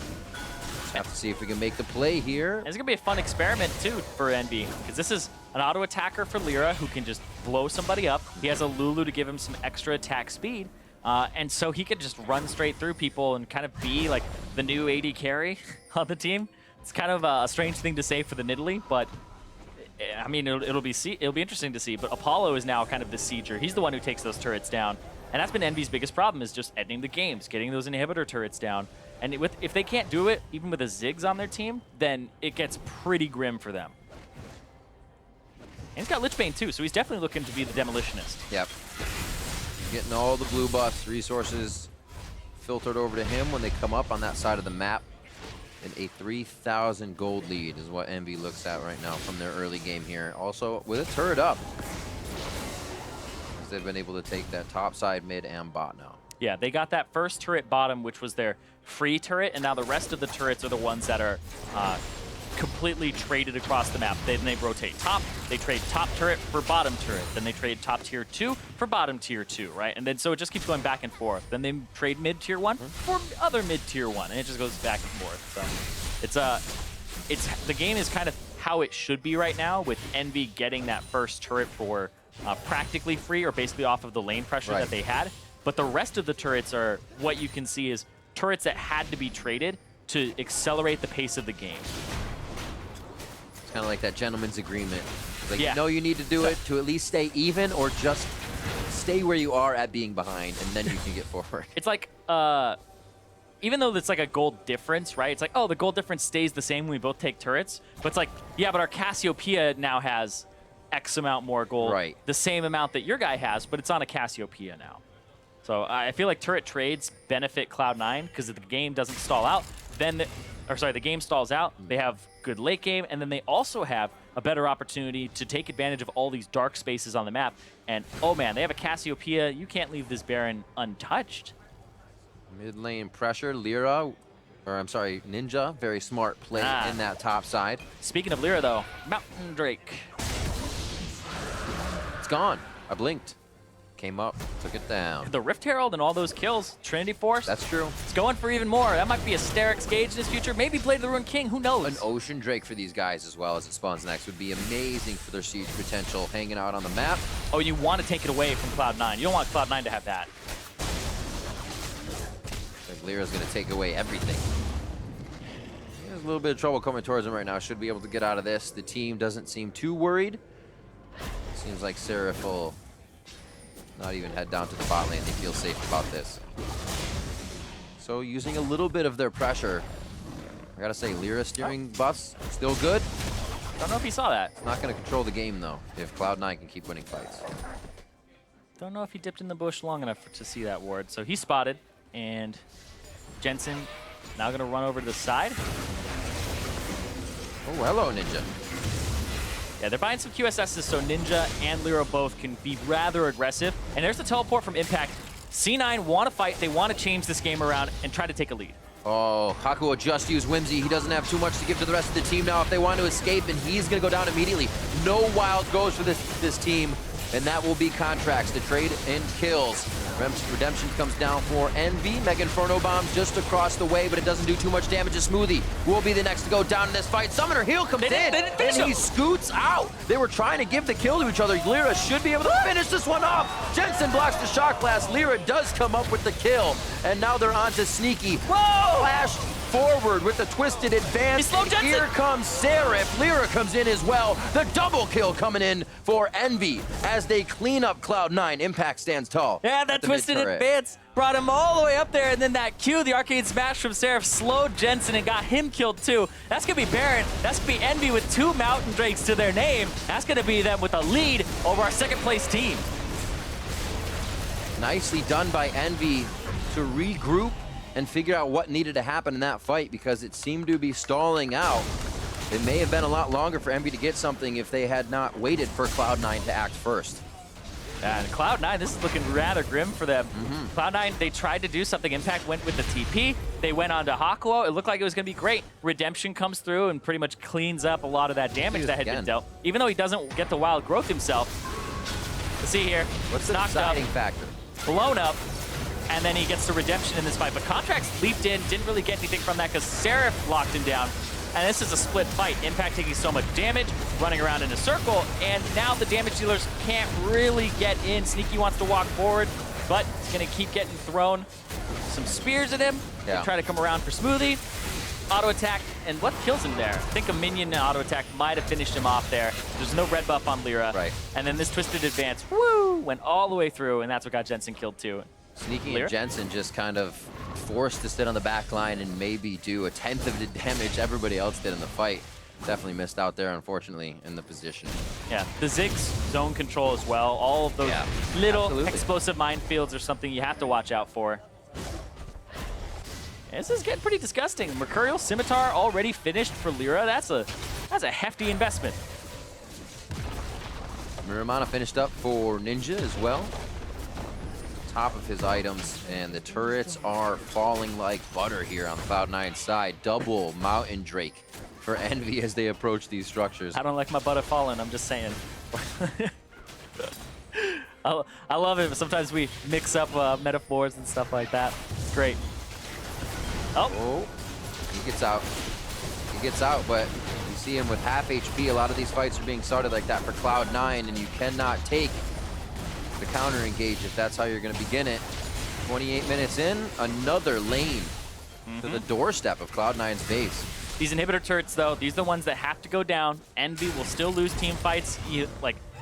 Just have to see if we can make the play here. And it's going to be a fun experiment, too, for Envy, because this is an auto attacker for Lyra who can just blow somebody up. He has a Lulu to give him some extra attack speed. And so he could just run straight through people and kind of be like the new AD carry on the team. It's kind of a strange thing to say for the Nidalee, but I mean, it'll be interesting to see. But Apollo is now kind of the sieger. He's the one who takes those turrets down. And that's been Envy's biggest problem, is just ending the games, getting those inhibitor turrets down. And if they can't do it, even with a Ziggs on their team, then it gets pretty grim for them. And he's got Lichbane too, so he's definitely looking to be the demolitionist. Yep. Getting all the blue buffs, resources filtered over to him when they come up on that side of the map. And a 3,000 gold lead is what Envy looks at right now from their early game here. Also with a turret up, as they've been able to take that top side, mid, and bot now. Yeah, they got that first turret bottom, which was their free turret, and now the rest of the turrets are the ones that are completely traded across the map. Then they rotate top, they trade top turret for bottom turret, then they trade top tier 2 for bottom tier 2, right? And then so it just keeps going back and forth. Then they trade mid tier 1 for other mid tier 1, and it just goes back and forth. So the game is kind of how it should be right now, with Envy getting that first turret for practically free, or basically off of the lane pressure that they had. But the rest of the turrets are what you can see is turrets that had to be traded to accelerate the pace of the game. It's kind of like that gentleman's agreement. Like, you know you need to do it to at least stay even, or just stay where you are at being behind, and then you can get forward. It's like, even though it's like a gold difference, right? It's like, oh, the gold difference stays the same when we both take turrets. But it's like, yeah, but our Cassiopeia now has X amount more gold. Right. The same amount that your guy has, but it's on a Cassiopeia now. So I feel like turret trades benefit Cloud9 because if the game doesn't stall out, then the game stalls out. They have good late game, and then they also have a better opportunity to take advantage of all these dark spaces on the map. And oh man, they have a Cassiopeia. You can't leave this Baron untouched. Mid lane pressure, Lyra, or I'm sorry, Ninja, very smart play in that top side. Speaking of Lyra though, Mountain Drake. It's gone. I blinked. Came up, took it down. The Rift Herald and all those kills, Trinity Force. That's true. It's going for even more. That might be a Sterix Gauge in his future. Maybe Blade of the Ruined King, who knows? An Ocean Drake for these guys as well as it spawns next would be amazing for their siege potential hanging out on the map. Oh, you want to take it away from Cloud9. You don't want Cloud9 to have that. Like Lyra's going to take away everything. There's a little bit of trouble coming towards him right now. Should be able to get out of this. The team doesn't seem too worried. Seems like Seraph will not even head down to the bot lane. They feel safe about this. So using a little bit of their pressure. I gotta say, Lyra steering buffs, still good. Don't know if he saw that. It's not gonna control the game though, if Cloud9 can keep winning fights. Don't know if he dipped in the bush long enough to see that ward. So he's spotted, and Jensen now gonna run over to the side. Oh, hello, Ninja. Yeah, they're buying some QSSs so Ninja and Lyra both can be rather aggressive. And there's the teleport from Impact. C9 want to fight. They want to change this game around and try to take a lead. Oh, Hakuo just used Whimsy. He doesn't have too much to give to the rest of the team now if they want to escape, and he's going to go down immediately. No wild goes for this team, and that will be contracts to trade and kills. Redemption comes down for Envy. Mega Inferno Bomb just across the way, but it doesn't do too much damage to Smoothie, who will be the next to go down in this fight. Summoner Heal comes in, and he scoots out. They were trying to give the kill to each other. Lyra should be able to finish this one off. Jensen blocks the Shock Blast. Lyra does come up with the kill, and now they're on to Sneaky. Whoa! Flash forward with the twisted advance. Here comes Seraph. Lyra comes in as well. The double kill coming in for Envy as they clean up Cloud9. Impact stands tall. Yeah, that twisted advance brought him all the way up there, and then that Q, the arcade smash from Seraph, slowed Jensen and got him killed too. That's gonna be Baron. That's gonna be Envy with 2 Mountain Drakes to their name. That's gonna be them with a lead over our second place team. Nicely done by Envy to regroup and figure out what needed to happen in that fight because it seemed to be stalling out. It may have been a lot longer for Envy to get something if they had not waited for Cloud9 to act first. And Cloud9, this is looking rather grim for them. Cloud9, they tried to do something. Impact went with the TP. They went on to Hakuo. It looked like it was going to be great. Redemption comes through and pretty much cleans up a lot of that damage that had been dealt. Even though he doesn't get the wild growth himself. Let's see here. What's the deciding factor? Blown up. And then he gets the redemption in this fight. But Contracts leaped in, didn't really get anything from that because Seraph locked him down. And this is a split fight. Impact taking so much damage, running around in a circle, and now the damage dealers can't really get in. Sneaky wants to walk forward, but he's gonna keep getting thrown some spears at him. Yeah. Try to come around for Smoothie. Auto attack, and what kills him there? I think a minion auto attack might have finished him off there. There's no red buff on Lyra. Right. And then this twisted advance, woo, went all the way through, and that's what got Jensen killed too. Sneaky and Jensen just kind of forced to sit on the back line and maybe do 1/10 of the damage everybody else did in the fight. Definitely missed out there, unfortunately, in the position. Yeah, the Ziggs zone control as well. All of those little explosive minefields are something you have to watch out for. And this is getting pretty disgusting. Mercurial Scimitar already finished for Lyra. That's a hefty investment. Miramana finished up for Ninja as well. Top of his items, and the turrets are falling like butter here on the Cloud9 side. Double Mountain Drake for Envy as they approach these structures. I don't like my butter falling, I'm just saying. I love it. Sometimes we mix up metaphors and stuff like that. It's great. Oh, he gets out. He gets out, but you see him with half HP. A lot of these fights are being started like that for Cloud9, and you cannot take the counter engage if that's how you're going to begin it. 28 minutes in, another lane to the doorstep of Cloud9's base. These inhibitor turrets, though, these are the ones that have to go down. Envy will still lose team fights,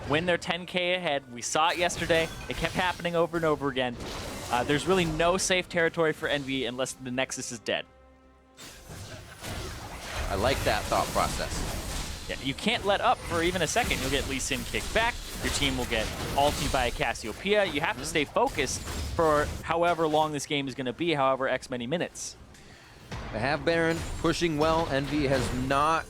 when they're 10K ahead. We saw it yesterday. It kept happening over and over again. There's really no safe territory for Envy unless the Nexus is dead. I like that thought process. Yeah, you can't let up for even a second. You'll get Lee Sin kicked back. Your team will get ulted by a Cassiopeia. You have to stay focused for however long this game is going to be, however X many minutes. They have Baron pushing well. Envy has not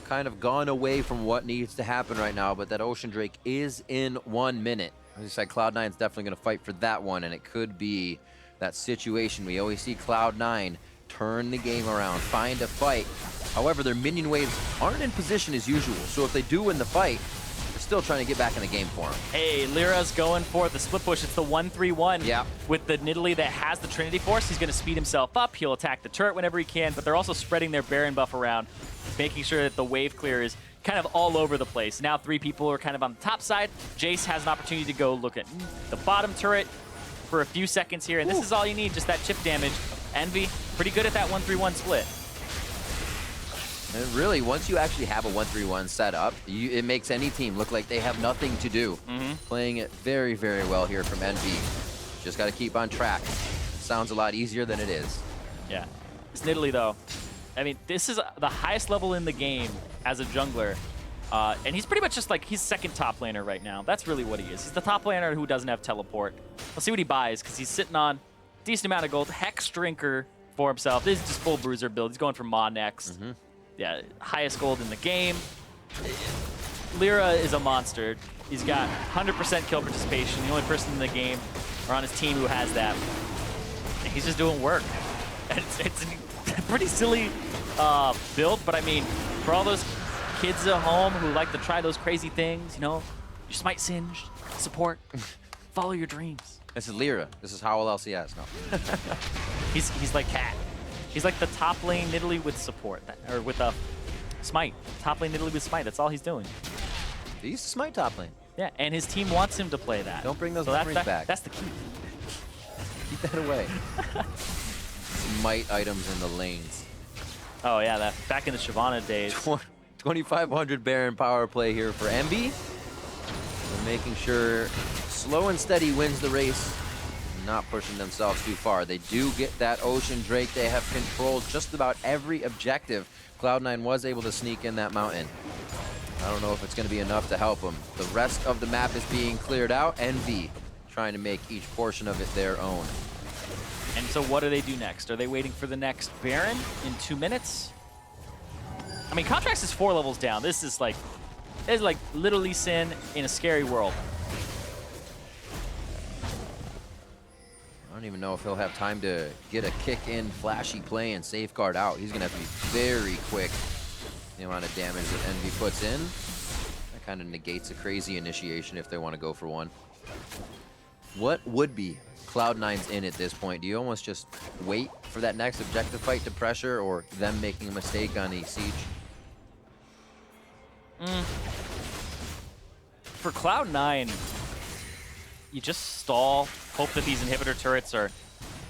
kind of gone away from what needs to happen right now, but that Ocean Drake is in 1 minute. As I said, Cloud9's definitely going to fight for that one, and it could be that situation. We always see Cloud9 turn the game around, find a fight. However, their minion waves aren't in position as usual, so if they do win the fight, they're still trying to get back in the game for them. Hey, Lyra's going for the split push. It's the 1-3-1. Yeah. With the Nidalee that has the Trinity Force, he's going to speed himself up. He'll attack the turret whenever he can, but they're also spreading their Baron buff around, making sure that the wave clear is kind of all over the place. Now 3 people are kind of on the top side. Jace has an opportunity to go look at the bottom turret for a few seconds here, and this is all you need, just that chip damage. Envy, pretty good at that 1-3-1 split. And really, once you actually have a 1-3-1 set up, it makes any team look like they have nothing to do. Playing it very, very well here from Envy. Just got to keep on track. Sounds a lot easier than it is. Yeah. This Nidalee, though, I mean, this is the highest level in the game as a jungler. And he's pretty much just like, he's second top laner right now. That's really what he is. He's the top laner who doesn't have teleport. Let's see what he buys, because he's sitting on a decent amount of gold. Hex Drinker for himself. This is just full bruiser build. He's going for Maw next. Yeah, highest gold in the game. Lyra is a monster. He's got 100% kill participation. The only person in the game or on his team who has that. And he's just doing work. And it's a pretty silly build, but I mean, for all those kids at home who like to try those crazy things, you know, you smite singed, support, follow your dreams. This is Lyra. This is Howl LCS. No. He's like Cat. He's like the top lane Nidalee with support, or with a smite. Top lane Nidalee with smite. That's all he's doing. He used to smite top lane. Yeah, and his team wants him to play that. Don't bring those so memories back. That's the key. Keep that away. Smite items in the lanes. Oh yeah, that back in the Shyvana days. 2,500 Baron power play here for Envy. They're making sure slow and steady wins the race. Not pushing themselves too far. They do get that Ocean Drake. They have controlled just about every objective. Cloud9 was able to sneak in that mountain. I don't know if it's going to be enough to help them. The rest of the map is being cleared out. Envy trying to make each portion of it their own. And so what do they do next? Are they waiting for the next Baron in 2 minutes? I mean, Contracts is 4 levels down. This is like literally Sin in a scary world. I don't even know if he'll have time to get a kick-in flashy play and safeguard out. He's going to have to be very quick. The amount of damage that Envy puts in, that kind of negates a crazy initiation if they want to go for one. What would be Cloud9's in at this point? Do you almost just wait for that next objective fight to pressure, or them making a mistake on a siege? For Cloud9, you just stall, hope that these inhibitor turrets are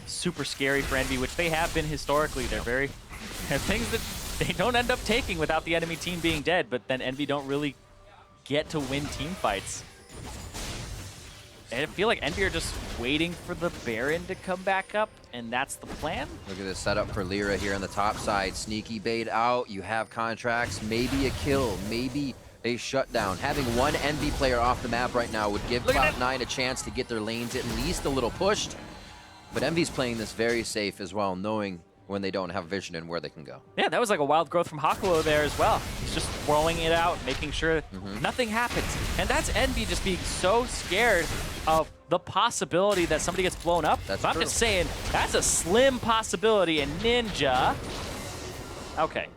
super scary for Envy, which they have been historically. They're things that they don't end up taking without the enemy team being dead, but then Envy don't really get to win team fights. And I feel like Envy are just waiting for the Baron to come back up, and that's the plan. Look at this setup for Lyra here on the top side. Sneaky bait out, you have Contracts, maybe a kill, maybe a shutdown. Having one Envy player off the map right now would give Cloud9 a chance to get their lanes at least a little pushed. But Envy's playing this very safe as well, knowing when they don't have vision and where they can go. Yeah, that was like a wild growth from Hakuo there as well. He's just throwing it out, making sure nothing happens. And that's Envy just being so scared of the possibility that somebody gets blown up. That's I'm true. just saying, that's a slim possibility, and Ninja... Okay,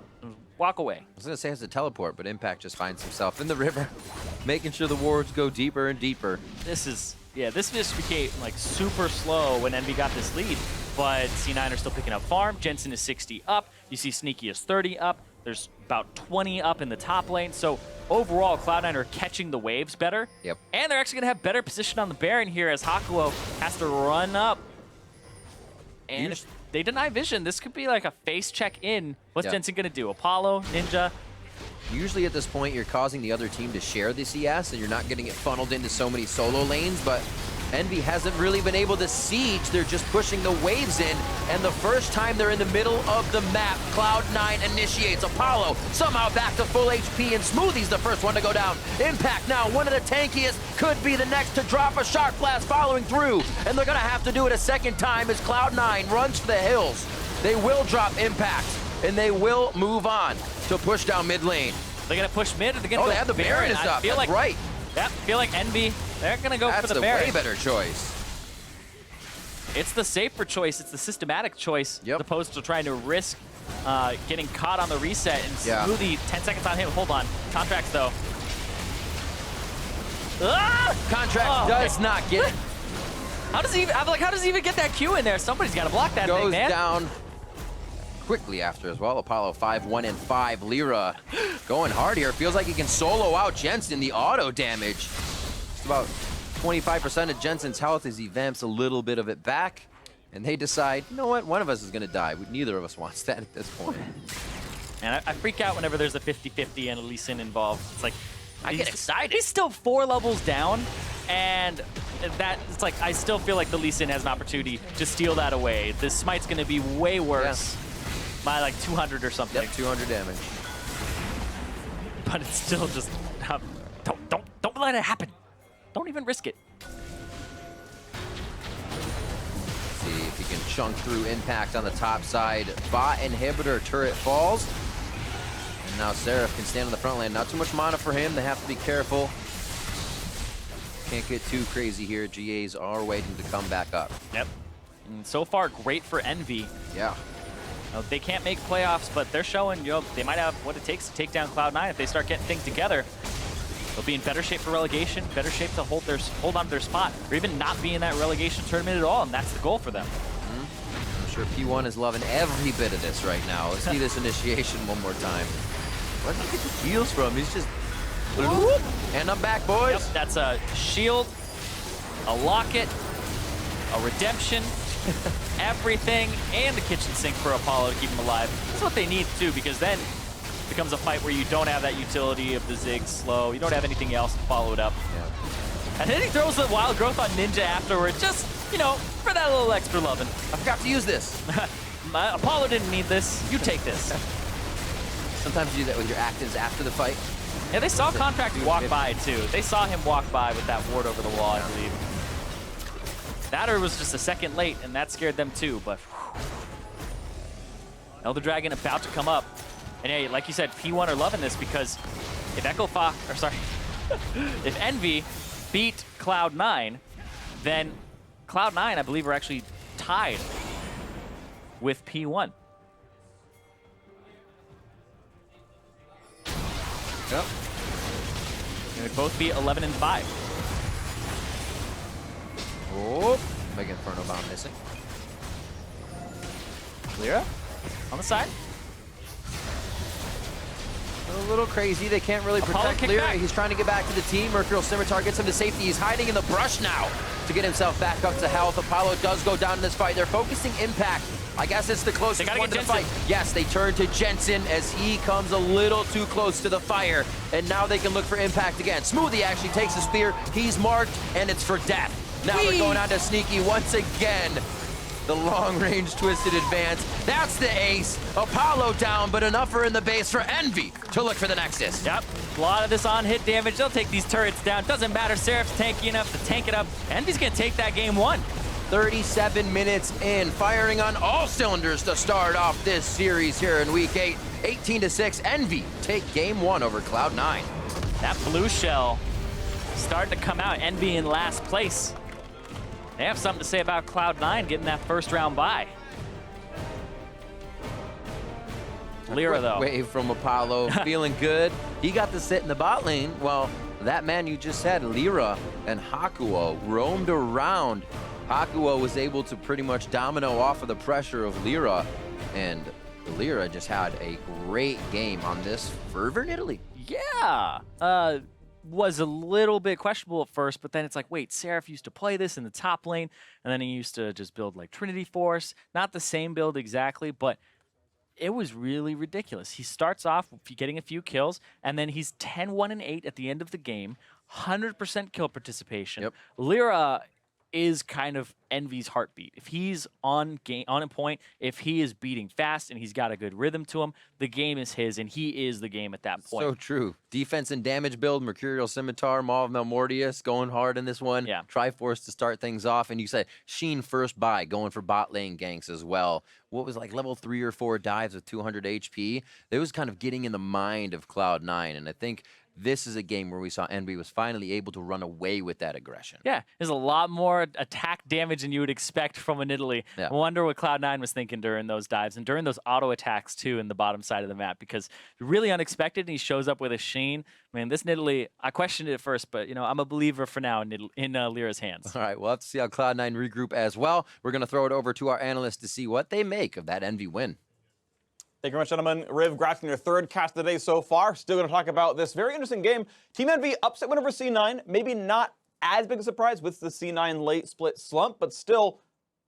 walk away. I was going to say it's a teleport, but Impact just finds himself in the river, making sure the wards go deeper and deeper. This just became like super slow when Envy got this lead, but C9 are still picking up farm. Jensen is 60 up. You see Sneaky is 30 up. There's about 20 up in the top lane. So overall, Cloud9 are catching the waves better. Yep. And they're actually going to have better position on the Baron here as Hakuo has to run up. And if they deny vision, this could be like a face check in. What's Jensen going to do? Apollo, Ninja? Usually at this point, you're causing the other team to share the CS, and you're not getting it funneled into so many solo lanes, but Envy hasn't really been able to siege. They're just pushing the waves in. And the first time they're in the middle of the map, Cloud9 initiates. Apollo somehow back to full HP, and Smoothie's the first one to go down. Impact now, one of the tankiest, could be the next to drop a Shark Blast following through. And they're gonna have to do it a second time as Cloud9 runs for the hills. They will drop Impact, and they will move on to push down mid lane. They're gonna push mid, or they're gonna go they have the Baron is up, that's right. Yep, feel like Envy, they're gonna go for the Baron. That's the way better choice. It's the safer choice, it's the systematic choice, Yep. as opposed to trying to risk getting caught on the reset. And Yeah. Smoothie, 10 seconds on him, hold on. Contracts though. Ah! Contract does not get it. How does he even, I'm like, how does he even get that Q in there? Somebody's gotta block that thing, Goes man. down quickly after as well. Apollo 5, 1 and 5. Lyra going hard here. Feels like he can solo out Jensen. The auto damage. It's about 25% of Jensen's health as he vamps a little bit of it back. And they decide, you know what? One of us is going to die. Neither of us wants that at this point. And I freak out whenever there's a 50-50 and a Lee Sin involved. It's like, I get excited. He's still 4 levels down, and that it's like I still feel like the Lee Sin has an opportunity to steal that away. The smite's going to be way worse by like 200 or something. Yep, 200 damage. But it's still just don't let it happen. Don't even risk it. See if he can chunk through Impact on the top side. Bot inhibitor turret falls. And now Seraph can stand on the front lane. Not too much mana for him. They have to be careful. Can't get too crazy here. GAs are waiting to come back up. Yep. And so far, great for Envy. Yeah. They can't make playoffs, but they're showing, they might have what it takes to take down Cloud9. If they start getting things together, they'll be in better shape for relegation, better shape to hold on to their spot, or even not be in that relegation tournament at all, and that's the goal for them. I'm sure P1 is loving every bit of this right now. Let's see this initiation one more time. Where did he get the heals from? He's just... Whoop. And I'm back, boys. Yep, that's a shield, a locket, a redemption, everything, and the kitchen sink for Apollo to keep him alive. That's what they need too, because then it becomes a fight where you don't have that utility of the Zig slow. You don't have anything else to follow it up. Yeah. And then he throws the wild growth on Ninja afterward, just, for that little extra loving. I forgot to use this. Apollo didn't need this. You take this. Sometimes you do that with your actives after the fight. Yeah, they saw Contract walk by too. They saw him walk by with that ward over the wall, I believe. That or was just a second late, and that scared them too, but whew. Elder Dragon about to come up. And hey, like you said, P1 are loving this because if if Envy beat Cloud9, then Cloud9, I believe, are actually tied with P1. Yep. They would both be 11 and 5. Oh, Mega Inferno Bomb missing. Lyra on the side. A little crazy. They can't really Apollo protect kick Lyra. back. He's trying to get back to the team. Mercurial Scimitar gets him to safety. He's hiding in the brush now to get himself back up to health. Apollo does go down in this fight. They're focusing Impact. I guess it's the closest one to the fight. Yes, they turn to Jensen as he comes a little too close to the fire. And now they can look for Impact again. Smoothie actually takes a spear. He's marked, and it's for death. Now they're going on to Sneaky once again. The long-range twisted advance. That's the ace. Apollo down, but enough are in the base for Envy to look for the Nexus. Yep, a lot of this on-hit damage. They'll take these turrets down. Doesn't matter, Seraph's tanky enough to tank it up. Envy's gonna take that game 1. 37 minutes in, firing on all cylinders to start off this series here in Week 8. 18-6, Envy take game 1 over Cloud9. That blue shell starting to come out. Envy in last place. They have something to say about Cloud9 getting that first round bye. Lyra, though. Wave from Apollo, feeling good. He got to sit in the bot lane. Well, that man you just said, Lyra and Hakuo, roamed around. Hakuo was able to pretty much domino off of the pressure of Lyra, and Lyra just had a great game on this Fervor in Italy. Yeah. Was a little bit questionable at first, but then it's like, wait, Seraph used to play this in the top lane, and then he used to just build like Trinity Force. Not the same build exactly, but it was really ridiculous. He starts off getting a few kills, and then he's 10-1 and 8 at the end of the game, 100% kill participation. Yep. Lyra is kind of Envy's heartbeat. If he's on a point, if he is beating fast and he's got a good rhythm to him, the game is his, and he is the game at that point. So true. Defense and damage build, Mercurial Scimitar, Maw of Melmortius going hard in this one. Yeah. Triforce to start things off. And you said Sheen first buy, going for bot lane ganks as well. What was like level 3 or 4 dives with 200 HP? It was kind of getting in the mind of Cloud9. And I think this is a game where we saw Envy was finally able to run away with that aggression. Yeah, there's a lot more attack damage than you would expect from a Nidalee. Yeah. I wonder what Cloud9 was thinking during those dives and during those auto attacks too in the bottom side of the map, because really unexpected, and he shows up with a Sheen. Man, this Nidalee, I questioned it at first, but I'm a believer for now in Lyra's hands. All right, we'll have to see how Cloud9 regroup as well. We're going to throw it over to our analysts to see what they make of that Envy win. Thank you very much, gentlemen. Riv grasping their third cast of the day so far. Still going to talk about this very interesting game. Team Envy upset win over C9. Maybe not as big a surprise with the C9 late split slump, but still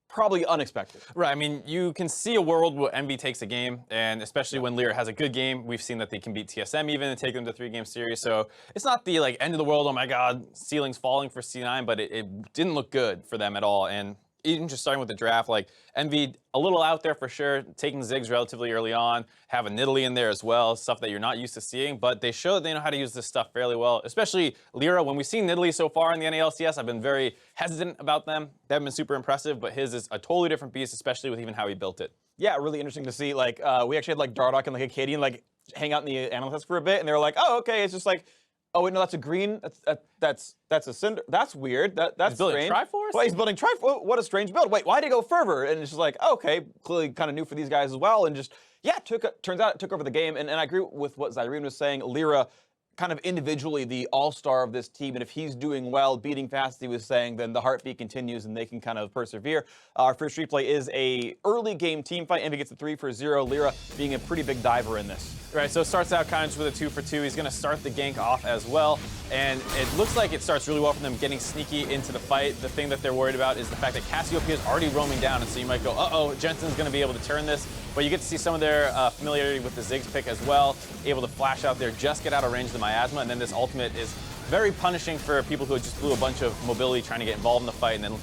probably unexpected. Right. I mean, you can see a world where Envy takes a game, and especially when Lyra has a good game, we've seen that they can beat TSM even and take them to 3-game series. So it's not the end of the world, oh my God, ceiling's falling for C9, but it didn't look good for them at all. And even just starting with the draft, Envy a little out there for sure, taking Ziggs relatively early on, have a Nidalee in there as well, stuff that you're not used to seeing, but they show that they know how to use this stuff fairly well, especially Lyra. When we've seen Nidalee so far in the NALCS, I've been very hesitant about them. They haven't been super impressive, but his is a totally different beast, especially with even how he built it. Yeah, really interesting to see. We actually had Dardock and Acadian hang out in the analysts for a bit, and they were like, oh, okay, it's just oh wait, no, that's a green. That's a cinder. That's weird. That's he's building strange. Triforce? Well, he's building Triforce. What a strange build. Wait, why did he go Fervor? And it's just okay, clearly kind of new for these guys as well. And just turns out it took over the game. And I agree with what Zyrene was saying. Lyra, kind of individually the all-star of this team, and if he's doing well, beating fast, he was saying, then the heartbeat continues and they can kind of persevere. Our first replay is a early game team fight. Envy gets a 3-for-0. Lyra being a pretty big diver in this. Right, so it starts out kind of just with a 2-for-2. He's going to start the gank off as well, and it looks like it starts really well for them getting sneaky into the fight. The thing that they're worried about is the fact that Cassiopeia is already roaming down, and so you might go, uh-oh, Jensen's going to be able to turn this, but you get to see some of their familiarity with the Ziggs pick as well, able to flash out there, just get out of range of the Miasma, and then this ultimate is very punishing for people who just blew a bunch of mobility trying to get involved in the fight, and then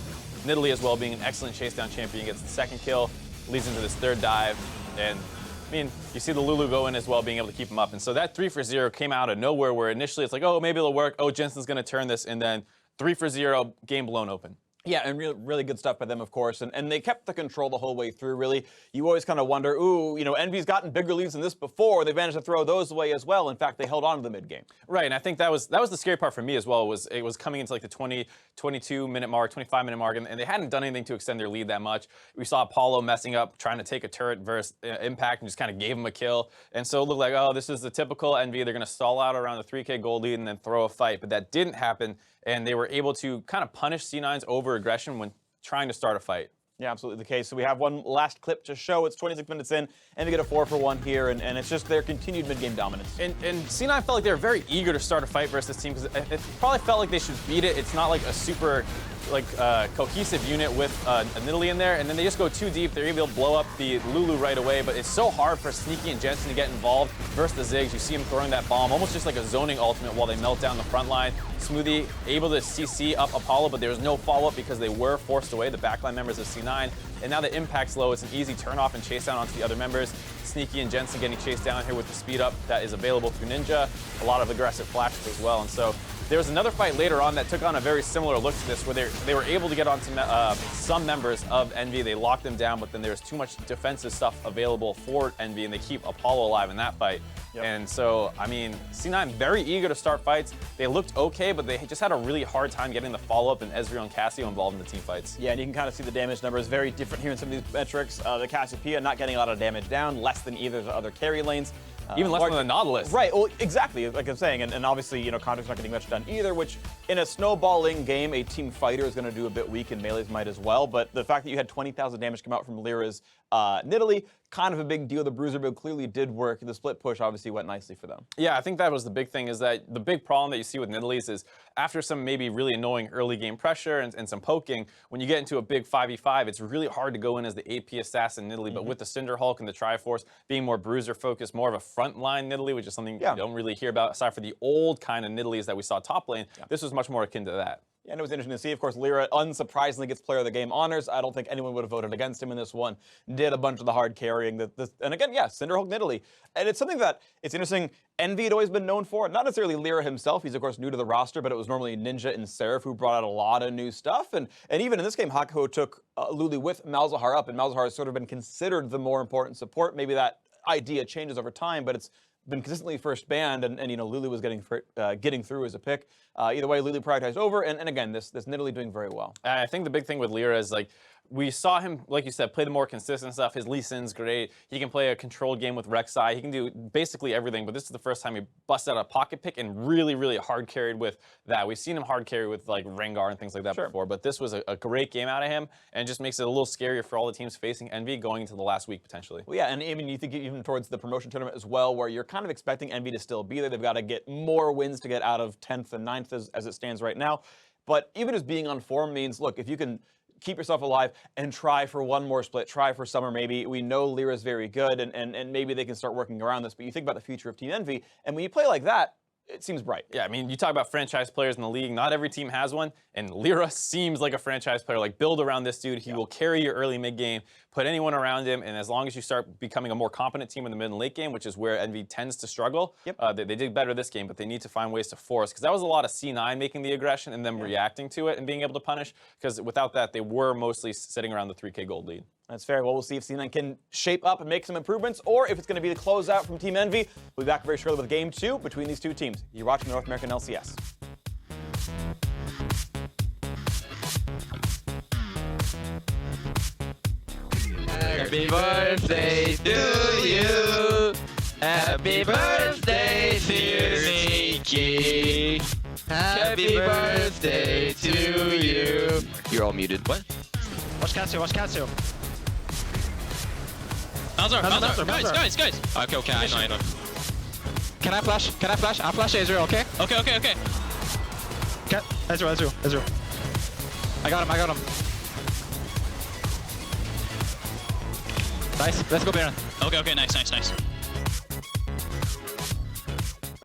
Nidalee as well being an excellent chase down champion gets the second kill, leads into this third dive, and I mean, you see the Lulu go in as well, being able to keep him up. And so that 3-for-0 came out of nowhere, where initially it's oh, maybe it'll work. Oh, Jensen's going to turn this. And then 3-for-0, game blown open. Yeah, and really good stuff by them, of course. And they kept the control the whole way through, really. You always kind of wonder, ooh, Envy's gotten bigger leads than this before. They've managed to throw those away as well. In fact, they held on to the mid-game. Right, and I think that was the scary part for me as well, it was coming into the 20, 22-minute mark, 25-minute mark, and they hadn't done anything to extend their lead that much. We saw Apollo messing up, trying to take a turret versus Impact, and just kind of gave him a kill. And so it looked like, oh, this is the typical Envy. They're going to stall out around the 3K gold lead and then throw a fight. But that didn't happen, and they were able to kind of punish C9's over-aggression when trying to start a fight. Yeah, absolutely the case. So we have one last clip to show. It's 26 minutes in, and they get a 4-for-1 here, and it's just their continued mid-game dominance. And C9 felt like they were very eager to start a fight versus this team, because it probably felt like they should beat it. It's not a super cohesive unit with a Nidalee in there, and then they just go too deep. They're able to blow up the Lulu right away, but it's so hard for Sneaky and Jensen to get involved versus the Ziggs. You see him throwing that bomb, almost just like a zoning ultimate while they melt down the front line. Smoothie able to CC up Apollo, but there was no follow-up because they were forced away, the backline members of C9. And now the impact's low, it's an easy turn-off and chase down onto the other members. Sneaky and Jensen getting chased down here with the speed up that is available through Ninja. A lot of aggressive flashes as well. And so there was another fight later on that took on a very similar look to this, where they were able to get onto some members of Envy. They locked them down, but then there was too much defensive stuff available for Envy, and they keep Apollo alive in that fight. Yep. And so, I mean, C9 very eager to start fights. They looked okay, but they just had a really hard time getting the follow-up, and Ezreal and Cassio involved in the team fights. Yeah, and you can kind of see the damage numbers very different here in some of these metrics. The Cassiopeia not getting a lot of damage down, less than either of the other carry lanes. Even less than the Nautilus. Right, well, exactly, like I'm saying. And obviously, Conjure's not getting much done either, which in a snowballing game, a team fighter is going to do a bit weak, and melees might as well. But the fact that you had 20,000 damage come out from Lyra's Nidalee, kind of a big deal. The Bruiser build clearly did work. The split push obviously went nicely for them. Yeah, I think that was the big thing, is that the big problem that you see with Nidalees is after some maybe really annoying early game pressure and some poking, when you get into a big 5v5, it's really hard to go in as the AP assassin Nidalee. But with the Cinder Hulk and the Triforce being more Bruiser focused, more of a frontline Nidalee, which is something you don't really hear about aside for the old kind of Nidalees that we saw top lane, this was much more akin to that. Yeah, and it was interesting to see. Of course, Lyra unsurprisingly gets Player of the Game honors. I don't think anyone would have voted against him in this one. Did a bunch of the hard carrying. And again, yeah, Cinderhulk Nidalee. And it's something that it's interesting. Envy had always been known for. Not necessarily Lyra himself. He's, of course, new to the roster, but it was normally Ninja and Seraph who brought out a lot of new stuff. And even in this game, Hakuho took Luli with Malzahar up, and Malzahar has sort of been considered the more important support. Maybe that idea changes over time, but it's been consistently first banned, and you know, Lulu was getting through as a pick. Either way, Lulu prioritized over, and again, this Nidalee doing very well. I think the big thing with Lyra is like, we saw him, like you said, play the more consistent stuff. His Lee Sin's great. He can play a controlled game with Rek'Sai. He can do basically everything, but this is the first time he busted out a pocket pick and really, really hard carried with that. We've seen him hard carry with like Rengar and things like that before, but this was a great game out of him, and just makes it a little scarier for all the teams facing Envy going into the last week potentially. Well, yeah, and I mean, you think even towards the promotion tournament as well, where you're kind of expecting Envy to still be there. They've got to get more wins to get out of 10th and 9th as it stands right now. But even just being on form means, look, if you can keep yourself alive and try for one more split, try for summer maybe. We know Lyra's very good, and maybe they can start working around this, but you think about the future of Team Envy, and when you play like that, it seems bright. Yeah, I mean, you talk about franchise players in the league. Not every team has one, and Lyra seems like a franchise player. Like, build around this dude. He will carry your early mid game, put anyone around him, and as long as you start becoming a more competent team in the mid and late game, which is where Envy tends to struggle, they did better this game, but they need to find ways to force, because that was a lot of C9 making the aggression and them reacting to it and being able to punish, because without that, they were mostly sitting around the 3K gold lead. That's fair. Well, we'll see if C9 can shape up and make some improvements, or if it's going to be the closeout from Team Envy. We'll be back very shortly with Game 2 between these two teams. You're watching the North American LCS. Happy birthday to you. Happy birthday, dear Nikki. Happy birthday to you. You're all muted. What? Watch Cassio. Malzahar. Guys. Okay, I know. Can I flash? I'll flash Ezreal, okay? Okay. Ezreal. I got him. Nice, let's go Baron. Okay, nice.